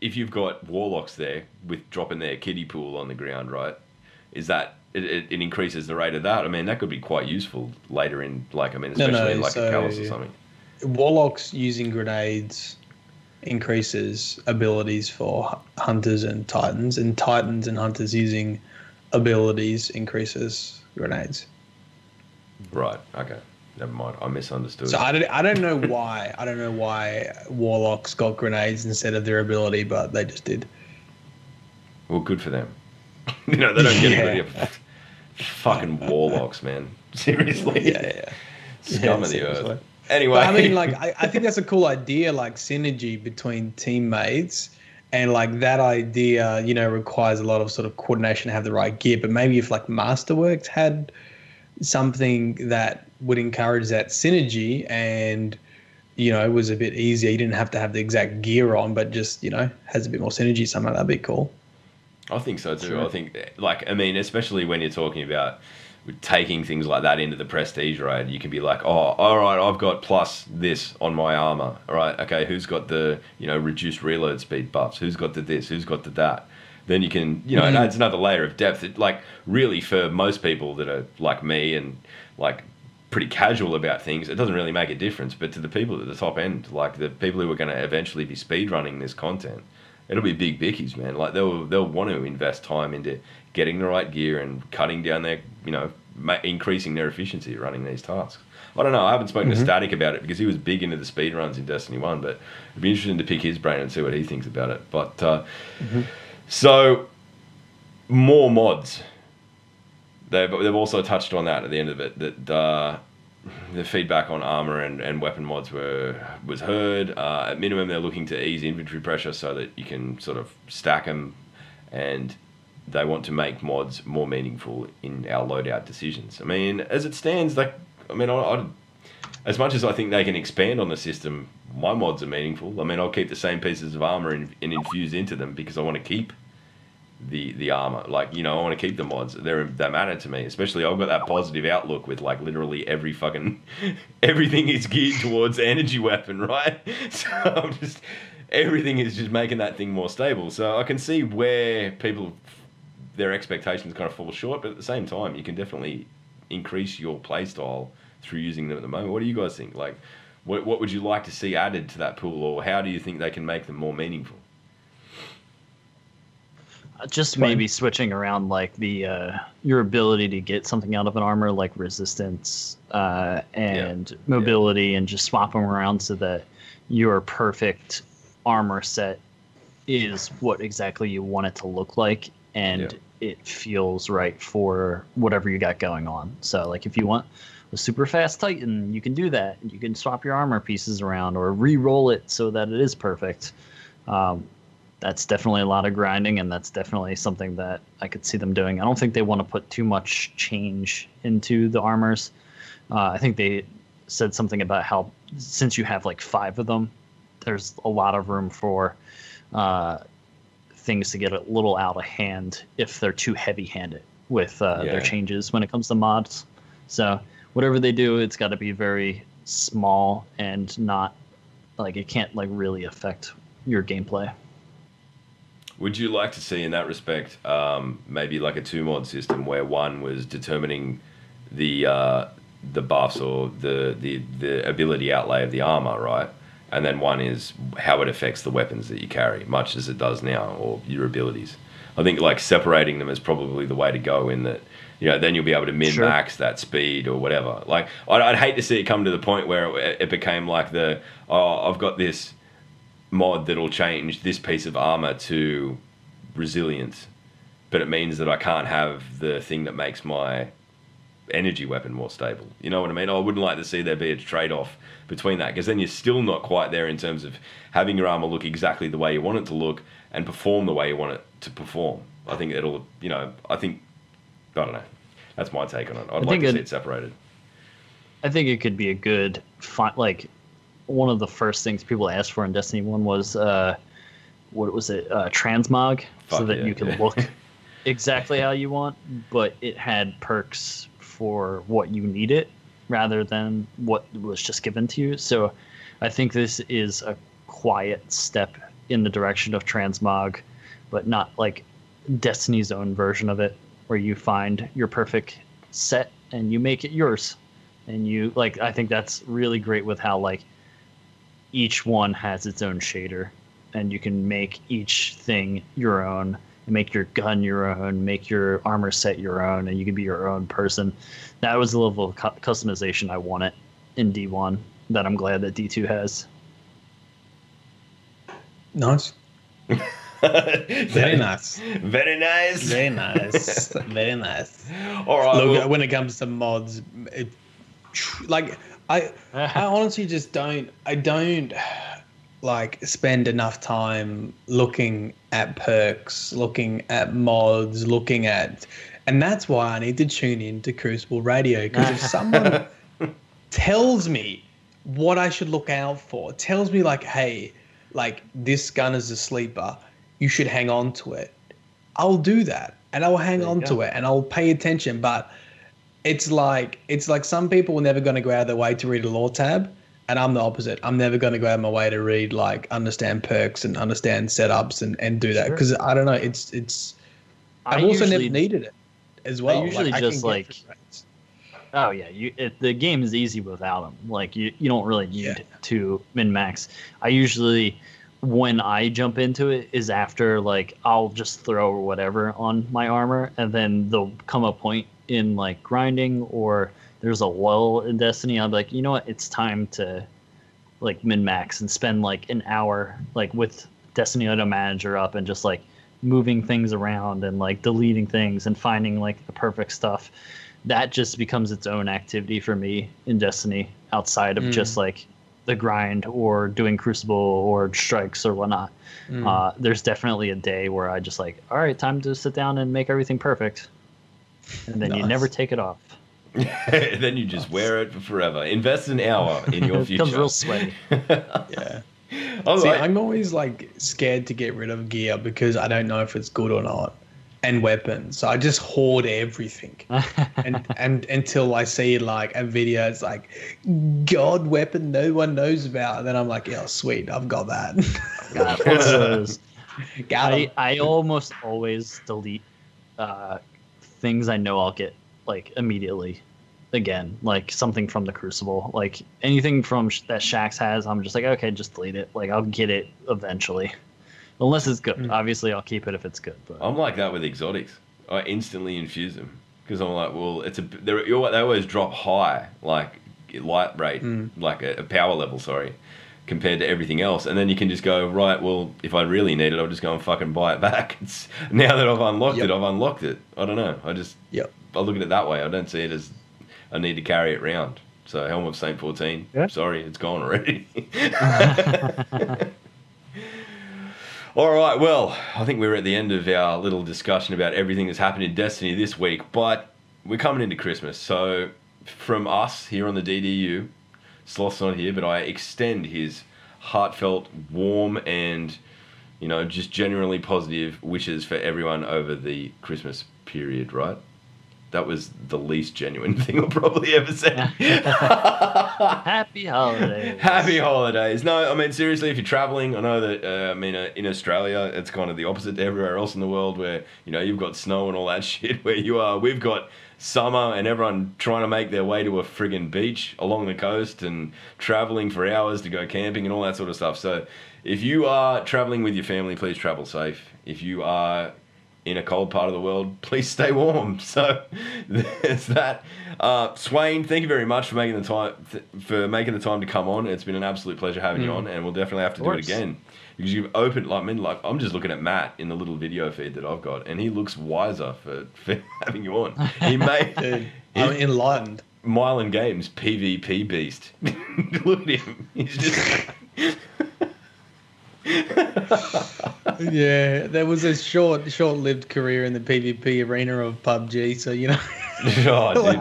if you've got warlocks there with dropping their kiddie pool on the ground, right? Is that it increases the rate of that? I mean, that could be quite useful later in, like, I mean, especially in like a Callus or something. Warlocks using grenades increases abilities for hunters and titans, and titans and hunters using abilities increases grenades. Right. Okay. Never mind. I misunderstood. So I don't know why. I don't know why warlocks got grenades instead of their ability, but they just did. Well, good for them. They don't get any of fucking warlocks, man. Seriously. Yeah. Scum of the earth. Anyway, but I mean, like, I think that's a cool idea, like synergy between teammates, and like that idea, you know, requires a lot of sort of coordination to have the right gear. But maybe if like Masterworks had something that would encourage that synergy, and you know, it was a bit easier, you didn't have to have the exact gear on, but just, you know, has a bit more synergy, something that'd be cool. I think so too. Sure. I think, like, I mean, especially when you're talking about taking things like that into the prestige raid, you can be like, oh, all right, I've got plus this on my armor. All right, okay, who's got the, you know, reduced reload speed buffs? Who's got the this? Who's got the that? Then you can, you know, it adds another layer of depth. It, like, really, for most people that are like me and like pretty casual about things, it doesn't really make a difference. But to the people at the top end, like the people who are going to eventually be speedrunning this content, it'll be big bickies, man. Like they'll want to invest time into getting the right gear and cutting down their, you know, increasing their efficiency running these tasks. I don't know. I haven't spoken to Static about it because he was big into the speed runs in Destiny 1, but it'd be interesting to pick his brain and see what he thinks about it. But so more mods. They've also touched on that at the end of it, that the feedback on armor and weapon mods was heard. At minimum, they're looking to ease inventory pressure so that you can sort of stack them, and they want to make mods more meaningful in our loadout decisions. I mean, as it stands, like, I mean, as much as I think they can expand on the system, my mods are meaningful. I mean, I'll keep the same pieces of armor and infuse into them because I want to keep the armor. Like, you know, I want to keep the mods. They matter to me. Especially, I've got that positive outlook with like literally everything is geared towards energy weapon, right? So I'm just, everything is just making that thing more stable. So I can see where people, their expectations kind of fall short, but at the same time, you can definitely increase your playstyle through using them at the moment. What do you guys think? Like, what would you like to see added to that pool, or how do you think they can make them more meaningful? Just maybe switching around like the your ability to get something out of an armor, like resistance and mobility, and just swap them around so that your perfect armor set is what exactly you want it to look like, and it feels right for whatever you got going on. So like if you want a super fast Titan, you can do that. You can swap your armor pieces around or re-roll it so that it is perfect. That's definitely a lot of grinding, and that's definitely something that I could see them doing. I don't think they want to put too much change into the armors. I think they said something about how since you have like 5 of them, there's a lot of room for things to get a little out of hand if they're too heavy-handed with their changes when it comes to mods. So whatever they do, it's got to be very small and not like it can't like really affect your gameplay. Would you like to see in that respect maybe like a 2-mod system where one was determining the buffs or the ability outlay of the armor, right? And then one is how it affects the weapons that you carry, much as it does now, or your abilities. I think like separating them is probably the way to go, in that, you know, then you'll be able to min-max that speed or whatever. Like, I'd hate to see it come to the point where it became like I've got this mod that'll change this piece of armor to resilience, but it means that I can't have the thing that makes my energy weapon more stable. You know what I mean? I wouldn't like to see there be a trade-off between that, because then you're still not quite there in terms of having your armor look exactly the way you want it to look and perform the way you want it to perform. I think it'll, you know, I don't know. That's my take on it. I'd like to see it separated. I think it could be a good, like, one of the first things people asked for in Destiny 1 was, what was it, transmog, so that you can look exactly how you want, but it had perks for what you needed rather than what was just given to you. So I think this is a quiet step in the direction of transmog, but not like Destiny's own version of it, where you find your perfect set and you make it yours. And you, like, I think that's really great with how, like, each one has its own shader, and you can make each thing your own, and make your gun your own, make your armor set your own, and you can be your own person. That was the level of customization I wanted in D1 that I'm glad that D2 has. Nice. Very nice. Very nice. Very nice. Very nice. All right. Look, when it comes to mods, like, I honestly just don't. I don't like spend enough time looking at perks, looking at mods, and that's why I need to tune in to Crucible Radio, because if someone tells me what I should look out for, tells me like, hey, like this gun is a sleeper, you should hang on to it, I'll do that, and I'll hang on to it, and I'll pay attention. But it's like some people are never going to go out of their way to read a lore tab, and I'm the opposite. I'm never going to go out of my way to read, like, understand perks and understand setups and do that, because I don't know. I've also never needed it as well. I usually just like. Oh yeah, the game is easy without them. Like you don't really need to min-max. I usually, when I jump into it, is after like I'll just throw whatever on my armor, and then there'll come a point in like grinding or there's a lull in Destiny. I'm like, you know what? It's time to like min-max and spend like an hour like with Destiny Item Manager up and just like moving things around and like deleting things and finding like the perfect stuff. That just becomes its own activity for me in Destiny outside of just like the grind or doing Crucible or strikes or whatnot. There's definitely a day where I just like, all right, time to sit down and make everything perfect. And then you never take it off. Then you just wear it for forever. Invest an hour in your future. It becomes real sweaty. Yeah. See, I'm always like scared to get rid of gear because I don't know if it's good or not, and weapons. So I just hoard everything, and until I see like a video, it's like God weapon no one knows about, and then I'm like, yeah, sweet, I've got that. I almost always delete things I know I'll get like immediately again, like something from the Crucible, like anything from that Shaxx has, I'm just like, okay, just delete it. Like I'll get it eventually, unless it's good. Obviously, I'll keep it if it's good. But I'm like that with exotics. I instantly infuse them because I'm like, well, they always drop high, like light rate, like a power level, sorry, compared to everything else. And then you can just go, right, well, if I really need it, I'll just go and fucking buy it back. It's now that I've unlocked it, I've unlocked it. I don't know. I look at it that way. I don't see it as I need to carry it around. So Helm of Saint 14. Yeah. Sorry, it's gone already. All right, well, I think we're at the end of our little discussion about everything that's happened in Destiny this week, but we're coming into Christmas. So from us here on the DDU, Sloth's not here, but I extend his heartfelt, warm, and, you know, just generally positive wishes for everyone over the Christmas period, right? That was the least genuine thing I'll probably ever say. Happy holidays. Happy holidays. No, I mean, seriously, if you're traveling, I know that, in Australia, it's kind of the opposite to everywhere else in the world where, you know, you've got snow and all that shit where you are. We've got summer and everyone trying to make their way to a friggin' beach along the coast and traveling for hours to go camping and all that sort of stuff. So if you are traveling with your family, please travel safe. If you are in a cold part of the world, please stay warm. So there's that. Swain, thank you very much for making the time to come on. It's been an absolute pleasure having you on, and we'll definitely have to do it again because you've opened like I'm just looking at Matt in the little video feed that I've got, and he looks wiser for having you on. He made I'm enlightened. Mylan Games PvP beast. Look at him. He's just. Yeah, there was a short-lived career in the PvP arena of PUBG, so you know. Oh, dude.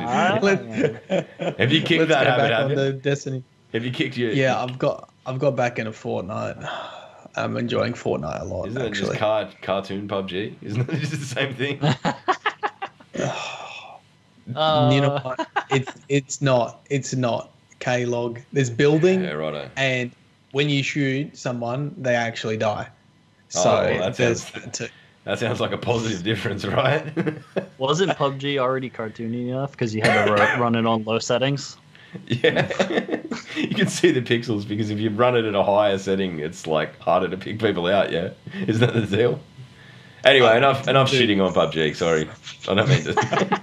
Have you kicked that habit? Back on the Destiny. Have you kicked your? Yeah, I've got back into Fortnite. I'm enjoying Fortnite a lot. Isn't it just cartoon PUBG? Isn't it just the same thing? You know what? It's not K-Log. There's building, and when you shoot someone, they actually die. So that sounds like a positive difference, right? Wasn't PUBG already cartoony enough because you had to run it on low settings? Yeah. You can see the pixels because if you run it at a higher setting, it's like harder to pick people out, yeah? Isn't that the deal? Anyway, enough shitting on PUBG, sorry. I don't mean to.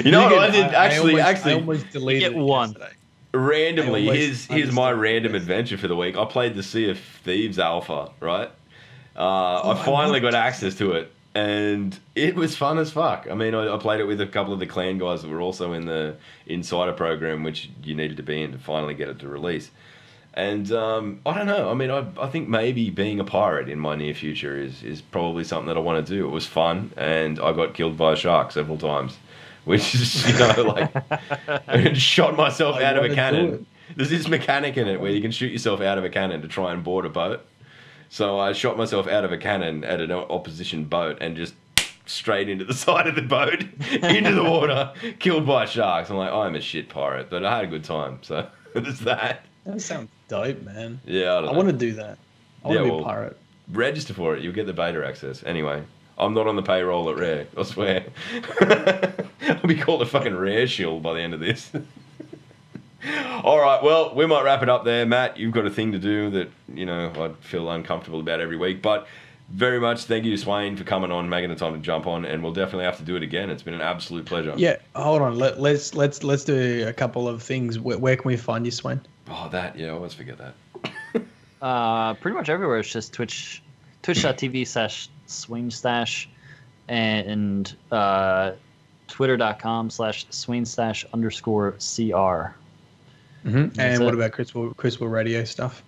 You know what I did? I almost deleted one. Yesterday. Randomly, here's my random adventure for the week. I played the Sea of Thieves alpha, right? I finally got access to it And it was fun as fuck. I mean, I played it with a couple of the clan guys that were also in the Insider program, which you needed to be in to finally get it to release. And I don't know. I mean, I think maybe being a pirate in my near future is probably something that I want to do. It was fun, and I got killed by a shark several times, which is, you know, like, I shot myself out of a cannon. There's this mechanic in it where you can shoot yourself out of a cannon to try and board a boat. So I shot myself out of a cannon at an opposition boat and just straight into the side of the boat, into the water, killed by sharks. I'm like, I'm a shit pirate, but I had a good time. So there's that. That sounds dope, man. Yeah, I want to do that. I want to be a pirate. Register for it. You'll get the beta access. Anyway, I'm not on the payroll at Rare, I swear. I'll be called a fucking Rare shield by the end of this. All right, well, we might wrap it up there. Matt, you've got a thing to do that, you know, I feel uncomfortable about every week. But very much thank you to Swain for coming on, making the time to jump on, and we'll definitely have to do it again. It's been an absolute pleasure. Yeah, hold on. Let's do a couple of things. Where can we find you, Swain? Oh, that, yeah, I always forget that. Pretty much everywhere. It's just twitch.tv/Swainstache and twitter.com/Swainstache_CR. Mm-hmm. And what about Crucible Radio stuff?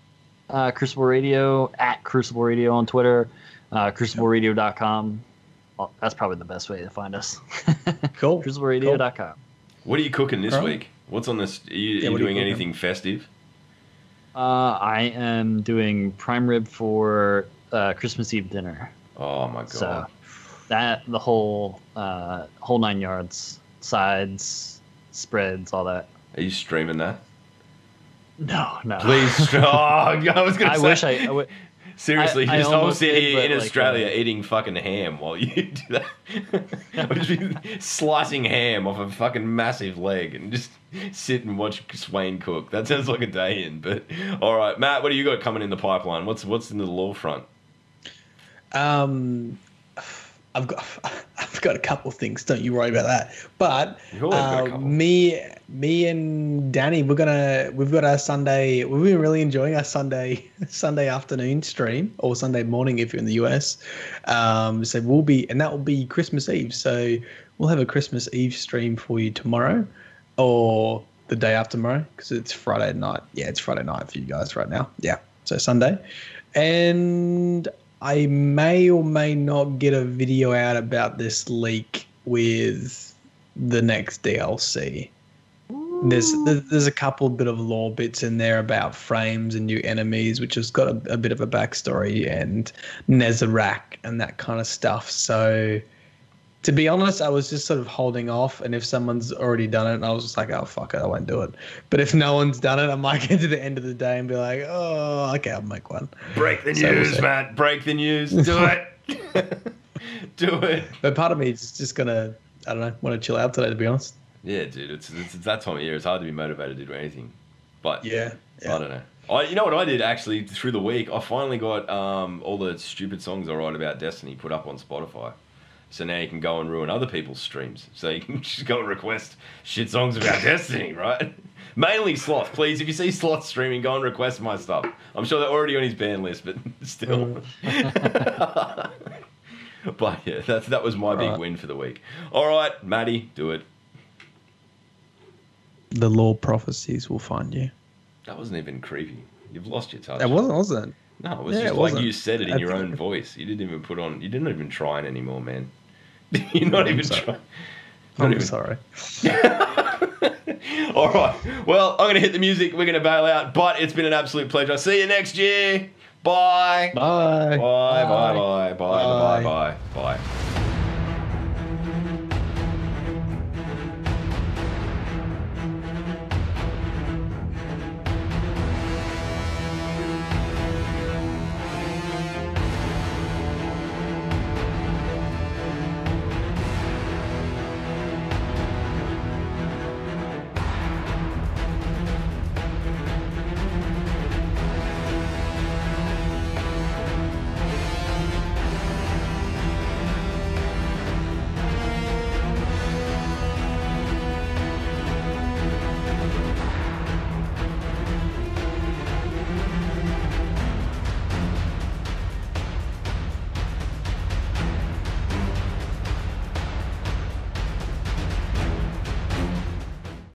Crucible Radio, @Crucible Radio on Twitter, crucibleradio.com. Well, that's probably the best way to find us. Cool. crucibleradio.com. What are you cooking this week? What's on this? Are you doing anything festive? I am doing prime rib for Christmas Eve dinner. Oh my god! So the whole 9 yards, sides, spreads, all that. Are you streaming that? No. Please, I was gonna say. I wish I would. Seriously, I'll sit here in like, Australia eating fucking ham while you do that. I'll just be slicing ham off a fucking massive leg and just sit and watch Swain cook. That sounds like a day in. But all right, Matt, what do you got coming in the pipeline? What's in the law front? I've got a couple of things. Don't you worry about that. But me and Danny, we've got our Sunday. We've been really enjoying our Sunday afternoon stream, or Sunday morning if you're in the US. So that will be Christmas Eve. So we'll have a Christmas Eve stream for you tomorrow, or the day after tomorrow, because it's Friday night. Yeah, it's Friday night for you guys right now. Yeah, so Sunday, and I may or may not get a video out about this leak with the next DLC. There's a couple bit of lore bits in there about frames and new enemies, which has got a bit of a backstory, and Nezarec and that kind of stuff. So to be honest, I was just sort of holding off, and if someone's already done it, I was just like, oh, fuck it, I won't do it. But if no one's done it, I might get to the end of the day and be like, oh, okay, I'll make one. Break the news, Matt. Break the news. Do it. Do it. But part of me is just going to, I don't know, want to chill out today, to be honest. Yeah, dude, it's that time of year. It's hard to be motivated to do anything. But yeah. I don't know. You know what I did, actually, through the week? I finally got all the stupid songs I write about Destiny put up on Spotify. So now you can go and ruin other people's streams. So you can just go and request shit songs about Destiny, right? Mainly Sloth. Please, if you see Sloth streaming, go and request my stuff. I'm sure they're already on his ban list, but still. But yeah, that was my big win for the week. All right, Maddie, do it. The law prophecies will find you. That wasn't even creepy. You've lost your touch. It wasn't, was it? No, it was just like you said it in your own voice. You didn't even put on. You didn't even try it anymore, man. You're not even trying. I'm sorry. All right. Well, I'm going to hit the music. We're going to bail out. But it's been an absolute pleasure. See you next year. Bye. Bye. Bye. Bye. Bye. Bye. Bye. Bye. Bye. Bye.